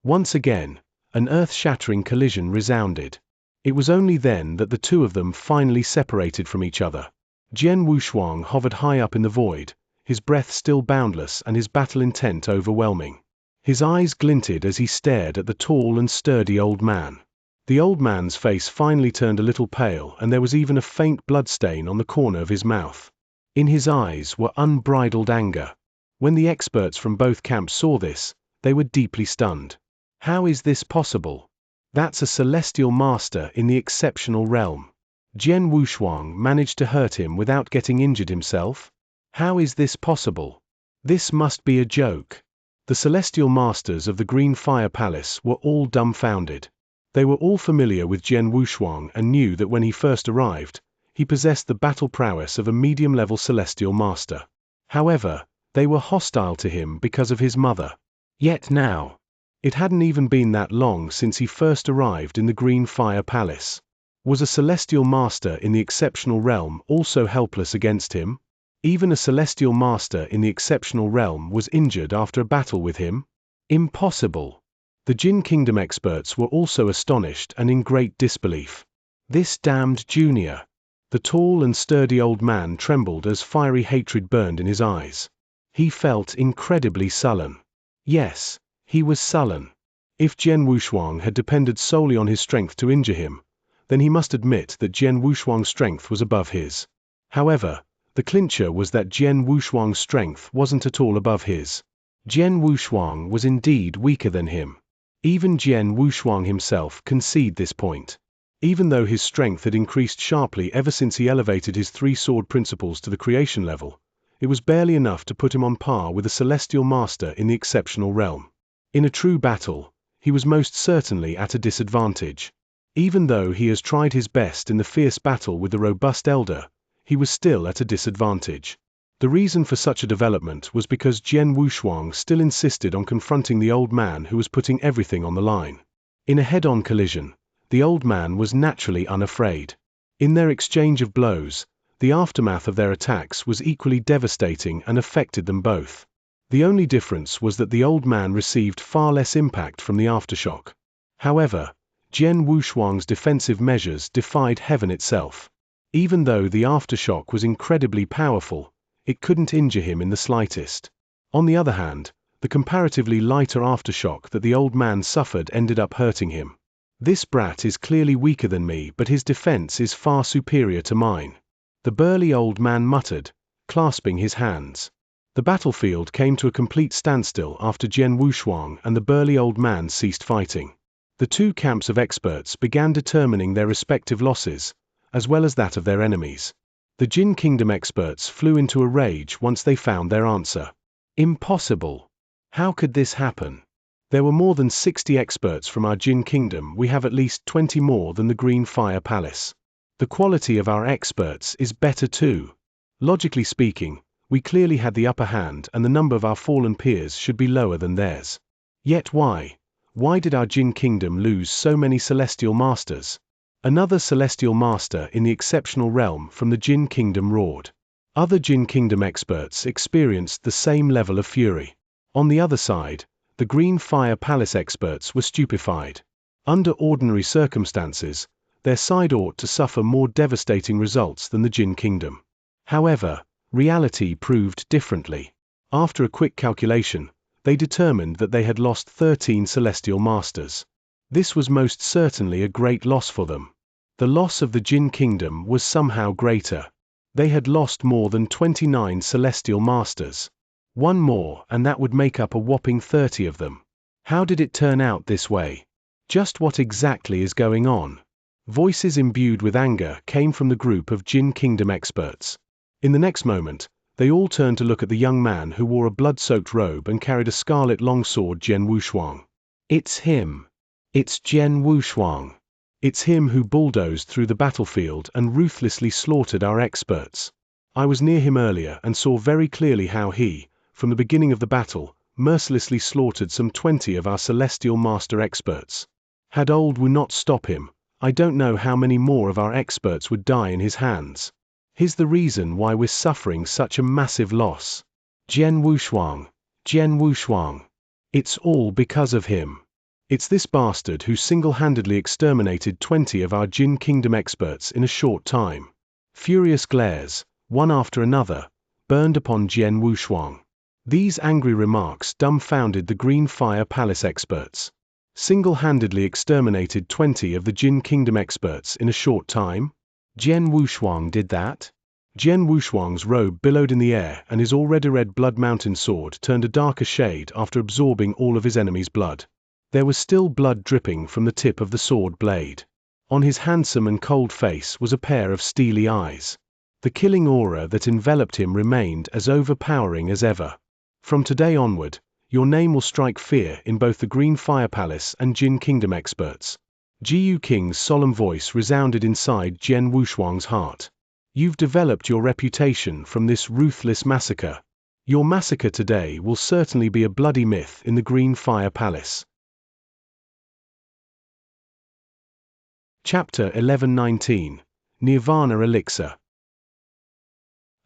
Speaker 1: Once again, an earth-shattering collision resounded. It was only then that the two of them finally separated from each other. Jian Wushuang hovered high up in the void, his breath still boundless and his battle intent overwhelming. His eyes glinted as he stared at the tall and sturdy old man. The old man's face finally turned a little pale and there was even a faint blood stain on the corner of his mouth. In his eyes were unbridled anger. When the experts from both camps saw this, they were deeply stunned. How is this possible? That's a Celestial Master in the exceptional realm. Jian Wushuang managed to hurt him without getting injured himself? How is this possible? This must be a joke. The Celestial Masters of the Green Fire Palace were all dumbfounded. They were all familiar with Jian Wushuang and knew that when he first arrived, he possessed the battle prowess of a medium-level Celestial Master. However, they were hostile to him because of his mother. Yet now, it hadn't even been that long since he first arrived in the Green Fire Palace. Was a Celestial Master in the exceptional realm also helpless against him? Even a celestial master in the exceptional realm was injured after a battle with him? Impossible. The Jin Kingdom experts were also astonished and in great disbelief. This damned junior. The tall and sturdy old man trembled as fiery hatred burned in his eyes. He felt incredibly sullen. Yes, he was sullen. If Jian Wushuang had depended solely on his strength to injure him, then he must admit that Jian Wushuang's strength was above his. However, the clincher was that Jian Wushuang's strength wasn't at all above his. Jian Wushuang was indeed weaker than him. Even Jian Wushuang himself conceded this point. Even though his strength had increased sharply ever since he elevated his three-sword principles to the creation level, it was barely enough to put him on par with a celestial master in the exceptional realm. In a true battle, he was most certainly at a disadvantage. Even though he has tried his best in the fierce battle with the robust elder, he was still at a disadvantage. The reason for such a development was because Jian Wushuang still insisted on confronting the old man who was putting everything on the line. In a head-on collision, the old man was naturally unafraid. In their exchange of blows, the aftermath of their attacks was equally devastating and affected them both. The only difference was that the old man received far less impact from the aftershock. However, Jian Wushuang's defensive measures defied heaven itself. Even though the aftershock was incredibly powerful, it couldn't injure him in the slightest. On the other hand, the comparatively lighter aftershock that the old man suffered ended up hurting him. This brat is clearly weaker than me, but his defense is far superior to mine. The burly old man muttered, clasping his hands. The battlefield came to a complete standstill after Jian Wushuang and the burly old man ceased fighting. The two camps of experts began determining their respective losses, as well as that of their enemies. The Jin Kingdom experts flew into a rage once they found their answer. Impossible! How could this happen? There were more than 60 experts from our Jin Kingdom. We have at least 20 more than the Green Fire Palace. The quality of our experts is better too. Logically speaking, we clearly had the upper hand and the number of our fallen peers should be lower than theirs. Yet why? Why did our Jin Kingdom lose so many celestial masters? Another celestial master in the exceptional realm from the Jin Kingdom roared. Other Jin Kingdom experts experienced the same level of fury. On the other side, the Green Fire Palace experts were stupefied. Under ordinary circumstances, their side ought to suffer more devastating results than the Jin Kingdom. However, reality proved differently. After a quick calculation, they determined that they had lost 13 celestial masters. This was most certainly a great loss for them. The loss of the Jin Kingdom was somehow greater. They had lost more than 29 celestial masters. One more and that would make up a whopping 30 of them. How did it turn out this way? Just what exactly is going on? Voices imbued with anger came from the group of Jin Kingdom experts. In the next moment, they all turned to look at the young man who wore a blood-soaked robe and carried a scarlet longsword, Jian Wushuang. It's him. It's Jian Wushuang. It's him who bulldozed through the battlefield and ruthlessly slaughtered our experts. I was near him earlier and saw very clearly how he, from the beginning of the battle, mercilessly slaughtered some 20 of our celestial master experts. Had old Wu not stopped him, I don't know how many more of our experts would die in his hands. He's the reason why we're suffering such a massive loss. Jian Wushuang. Jian Wushuang. It's all because of him. It's this bastard who single-handedly exterminated 20 of our Jin Kingdom experts in a short time. Furious glares, one after another, burned upon Jian Wushuang. These angry remarks dumbfounded the Green Fire Palace experts. Single-handedly exterminated 20 of the Jin Kingdom experts in a short time? Jian Wushuang did that? Jian Wushuang's robe billowed in the air and his already red blood mountain sword turned a darker shade after absorbing all of his enemy's blood. There was still blood dripping from the tip of the sword blade. On his handsome and cold face was a pair of steely eyes. The killing aura that enveloped him remained as overpowering as ever. From today onward, your name will strike fear in both the Green Fire Palace and Jin Kingdom experts. Jiu King's solemn voice resounded inside Jian Wushuang's heart. You've developed your reputation from this ruthless massacre. Your massacre today will certainly be a bloody myth in the Green Fire Palace. Chapter 1119. Nirvana Elixir.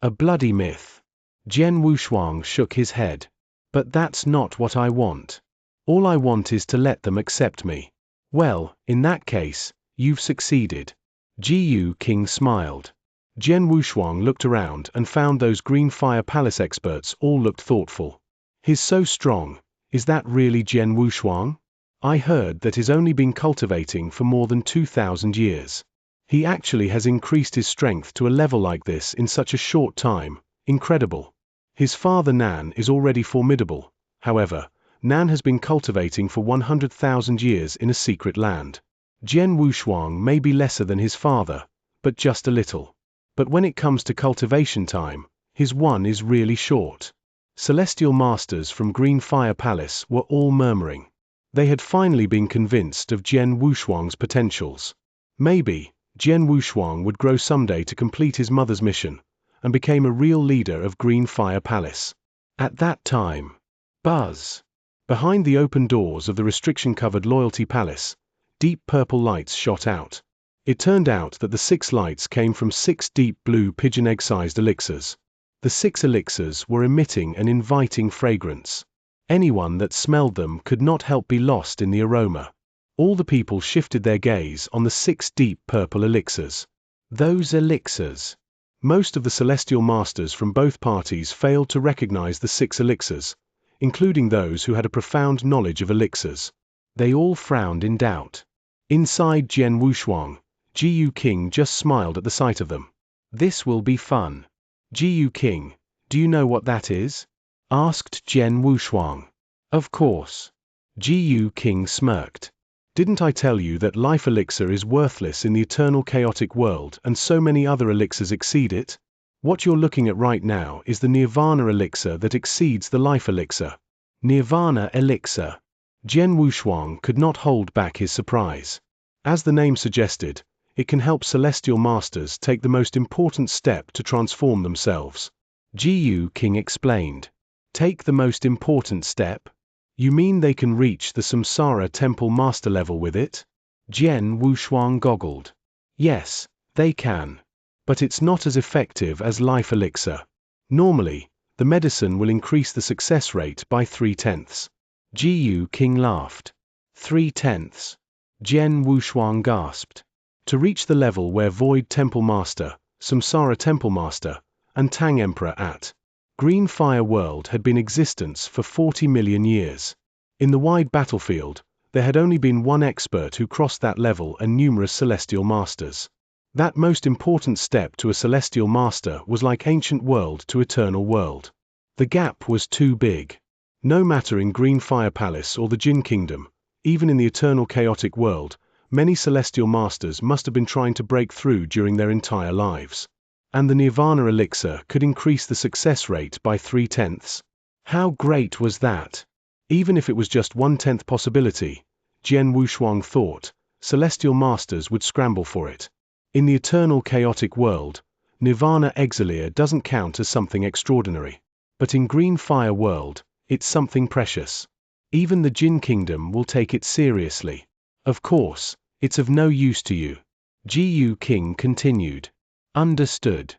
Speaker 1: A bloody myth. Jian Wushuang shook his head. But that's not what I want. All I want is to let them accept me. Well, in that case, you've succeeded. Ji King smiled. Jian Wushuang looked around and found those Green Fire Palace experts all looked thoughtful. He's so strong. Is that really Jian Wushuang? I heard that he's only been cultivating for more than 2,000 years. He actually has increased his strength to a level like this in such a short time. Incredible. His father Nan is already formidable. However, Nan has been cultivating for 100,000 years in a secret land. Jian Wushuang may be lesser than his father, but just a little. But when it comes to cultivation time, his one is really short. Celestial masters from Green Fire Palace were all murmuring. They had finally been convinced of Jian Wushuang's potentials. Maybe, Jian Wushuang would grow someday to complete his mother's mission, and became a real leader of Green Fire Palace. At that time, buzz. Behind the open doors of the restriction-covered Loyalty Palace, deep purple lights shot out. It turned out that the 6 lights came from 6 deep blue pigeon egg-sized elixirs. The 6 elixirs were emitting an inviting fragrance. Anyone that smelled them could not help be lost in the aroma. All the people shifted their gaze on the 6 deep purple elixirs. Those elixirs. Most of the celestial masters from both parties failed to recognize the 6 elixirs, including those who had a profound knowledge of elixirs. They all frowned in doubt. Inside Jian Wushuang, Ji King just smiled at the sight of them. This will be fun. Ji King, do you know what that is? Asked Jian Wushuang. Of course. Ji King smirked. Didn't I tell you that life elixir is worthless in the eternal chaotic world and so many other elixirs exceed it? What you're looking at right now is the Nirvana elixir that exceeds the life elixir. Nirvana elixir. Jian Wushuang could not hold back his surprise. As the name suggested, it can help celestial masters take the most important step to transform themselves. Ji King explained. Take the most important step? You mean they can reach the Samsara Temple master level with it? Jian Wushuang goggled. Yes, they can. But it's not as effective as life elixir. Normally, the medicine will increase the success rate by 3/10. Ji King laughed. 3/10. Jian Wushuang gasped. To reach the level where Void Temple Master, Samsara Temple Master, and Tang Emperor at Green Fire World had been in existence for 40 million years. In the wide battlefield, there had only been one expert who crossed that level and numerous celestial masters. That most important step to a celestial master was like ancient world to eternal world. The gap was too big. No matter in Green Fire Palace or the Jin Kingdom, even in the eternal chaotic world, many celestial masters must have been trying to break through during their entire lives. And the Nirvana elixir could increase the success rate by 3/10. How great was that? Even if it was just 1/10 possibility, Jian Wushuang thought, celestial masters would scramble for it. In the eternal chaotic world, Nirvana Exilia doesn't count as something extraordinary. But in Green Fire World, it's something precious. Even the Jin Kingdom will take it seriously. Of course, it's of no use to you. Ji King continued. Understood.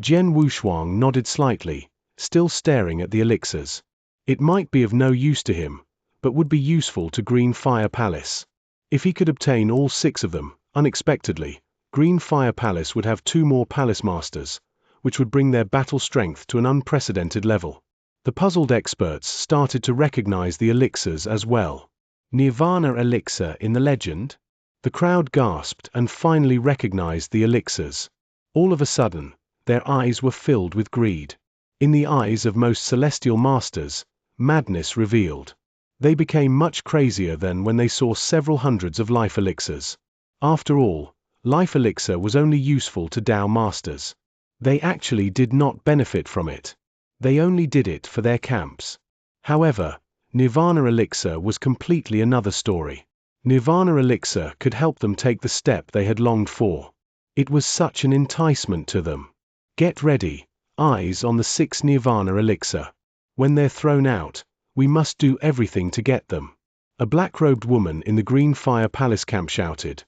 Speaker 1: Jian Wushuang nodded slightly, still staring at the elixirs. It might be of no use to him, but would be useful to Green Fire Palace. If he could obtain all 6 of them, unexpectedly, Green Fire Palace would have 2 more Palace Masters, which would bring their battle strength to an unprecedented level. The puzzled experts started to recognize the elixirs as well. Nirvana elixir in the legend? The crowd gasped and finally recognized the elixirs. All of a sudden, their eyes were filled with greed. In the eyes of most celestial masters, madness revealed. They became much crazier than when they saw several hundreds of life elixirs. After all, life elixir was only useful to Tao masters. They actually did not benefit from it. They only did it for their camps. However, Nirvana elixir was completely another story. Nirvana elixir could help them take the step they had longed for. It was such an enticement to them. Get ready, eyes on the 6 Nirvana elixir. When they're thrown out, we must do everything to get them. A black-robed woman in the Green Fire Palace camp shouted.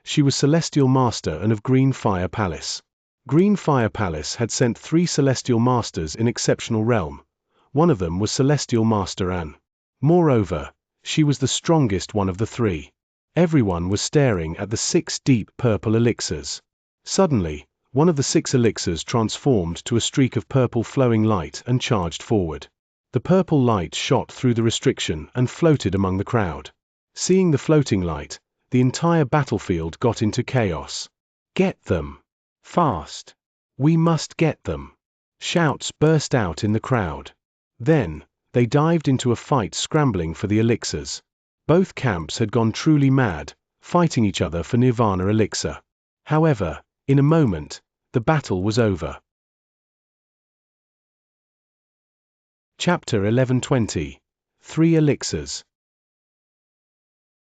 Speaker 1: She was Celestial Master and of Green Fire Palace. Green Fire Palace had sent 3 Celestial Masters in Exceptional Realm. One of them was Celestial Master An. Moreover, she was the strongest one of the 3. Everyone was staring at the 6 deep purple elixirs. Suddenly, one of the 6 elixirs transformed to a streak of purple flowing light and charged forward. The purple light shot through the restriction and floated among the crowd. Seeing the floating light, the entire battlefield got into chaos. "Get them! Fast! We must get them!" Shouts burst out in the crowd. Then, they dived into a fight scrambling for the elixirs. Both camps had gone truly mad, fighting each other for Nirvana elixir. However, in a moment, the battle was over. Chapter 1120. 3 Elixirs.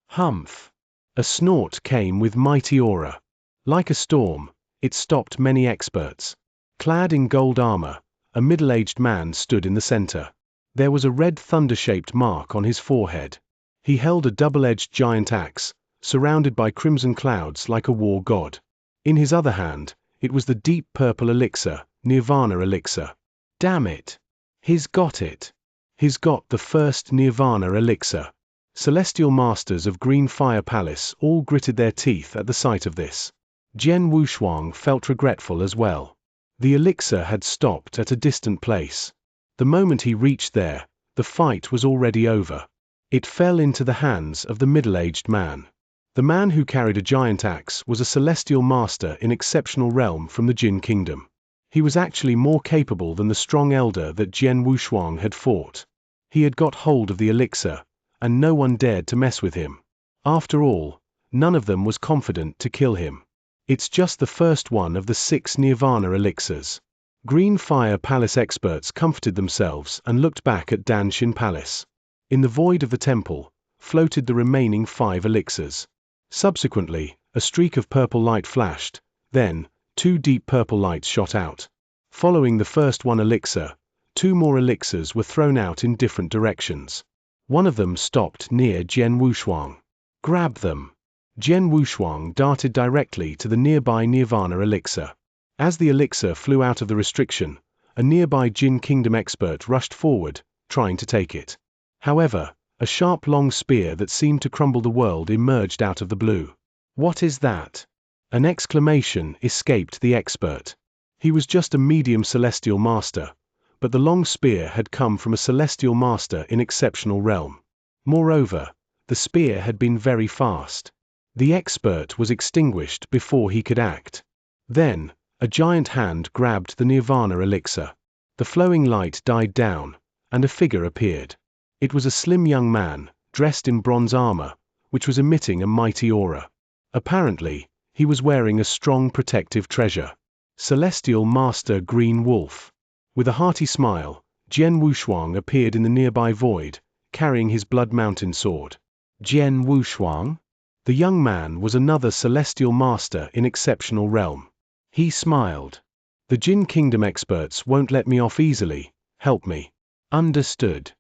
Speaker 1: Humph! A snort came with mighty aura. Like a storm, it stopped many experts. Clad in gold armor, a middle-aged man stood in the center. There was a red thunder-shaped mark on his forehead. He held a double-edged giant axe, surrounded by crimson clouds like a war god. In his other hand, it was the deep purple elixir, Nirvana elixir. Damn it! He's got it! He's got the first Nirvana elixir. Celestial Masters of Green Fire Palace all gritted their teeth at the sight of this. Jian Wushuang felt regretful as well. The elixir had stopped at a distant place. The moment he reached there, the fight was already over. It fell into the hands of the middle-aged man. The man who carried a giant axe was a celestial master in Exceptional Realm from the Jin Kingdom. He was actually more capable than the strong elder that Jian Wushuang had fought. He had got hold of the elixir, and no one dared to mess with him. After all, none of them was confident to kill him. It's just the first one of the 6 Nirvana elixirs. Green Fire Palace experts comforted themselves and looked back at Danshin Palace. In the void of the temple, floated the remaining 5 elixirs. Subsequently, a streak of purple light flashed, then, 2 deep purple lights shot out. Following the first 1 elixir, 2 more elixirs were thrown out in different directions. One of them stopped near Jian Wushuang. "Grab them!" Jian Wushuang darted directly to the nearby Nirvana elixir. As the elixir flew out of the restriction, a nearby Jin Kingdom expert rushed forward, trying to take it. However, a sharp long spear that seemed to crumble the world emerged out of the blue. "What is that?" An exclamation escaped the expert. He was just a medium celestial master, but the long spear had come from a celestial master in Exceptional Realm. Moreover, the spear had been very fast. The expert was extinguished before he could act. Then, a giant hand grabbed the Nirvana elixir. The flowing light died down, and a figure appeared. It was a slim young man, dressed in bronze armor, which was emitting a mighty aura. Apparently, he was wearing a strong protective treasure. Celestial Master Green Wolf. With a hearty smile, Jian Wushuang appeared in the nearby void, carrying his Blood Mountain sword. Jian Wushuang? The young man was another celestial master in Exceptional Realm. He smiled. "The Jin Kingdom experts won't let me off easily, help me." "Understood."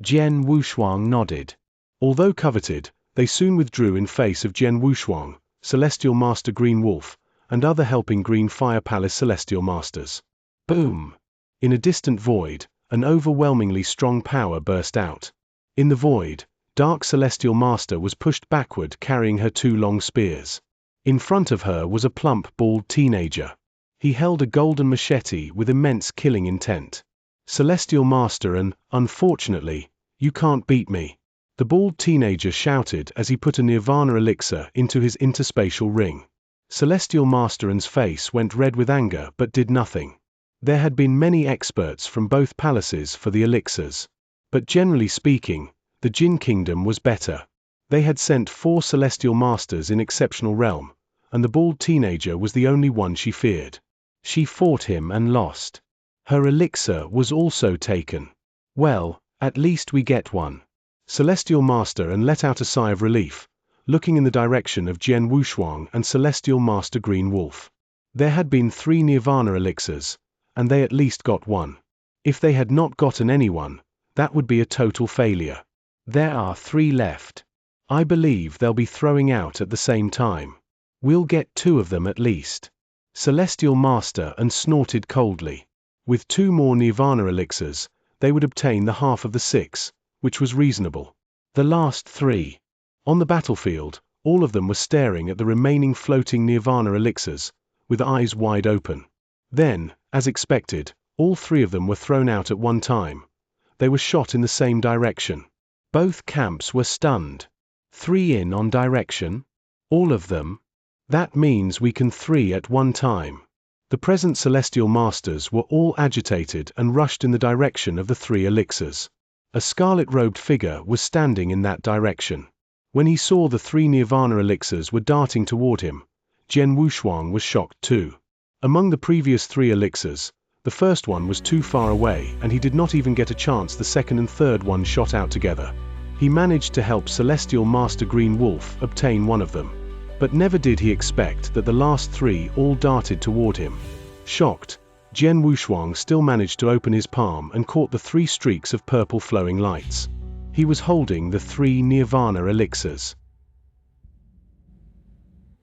Speaker 1: Jian Wushuang nodded. Although coveted, they soon withdrew in face of Jian Wushuang, Celestial Master Green Wolf, and other helping Green Fire Palace Celestial Masters. Boom! In a distant void, an overwhelmingly strong power burst out. In the void, Dark Celestial Master was pushed backward carrying her 2 long spears. In front of her was a plump, bald teenager. He held a golden machete with immense killing intent. "Celestial Master and, unfortunately, you can't beat me," the bald teenager shouted as he put a Nirvana elixir into his interspatial ring. Celestial Master An's face went red with anger but did nothing. There had been many experts from both palaces for the elixirs. But generally speaking, the Jin Kingdom was better. They had sent 4 Celestial Masters in Exceptional Realm, and the bald teenager was the only one she feared. She fought him and lost. Her elixir was also taken. "Well, at least we get one." Celestial Master An let out a sigh of relief, looking in the direction of Jian Wushuang and Celestial Master Green Wolf. There had been 3 Nirvana elixirs, and they at least got one. If they had not gotten anyone, that would be a total failure. There are 3 left. I believe they'll be throwing out at the same time. We'll get 2 of them at least. Celestial Master and snorted coldly. With 2 more Nirvana elixirs, they would obtain the half of the 6, which was reasonable. The last 3. On the battlefield, all of them were staring at the remaining floating Nirvana elixirs, with eyes wide open. Then, as expected, all 3 of them were thrown out at one time. They were shot in the same direction. Both camps were stunned. 3 in on direction? All of them? That means we can 3 at one time. The present Celestial Masters were all agitated and rushed in the direction of the 3 elixirs. A scarlet-robed figure was standing in that direction. When he saw the 3 Nirvana elixirs were darting toward him, Jian Wushuang was shocked too. Among the previous 3 elixirs, the first one was too far away and he did not even get a chance. The second and third one shot out together. He managed to help Celestial Master Green Wolf obtain one of them. But never did he expect that the last 3 all darted toward him. Shocked, Jian Wushuang still managed to open his palm and caught the 3 streaks of purple flowing lights. He was holding the 3 Nirvana elixirs.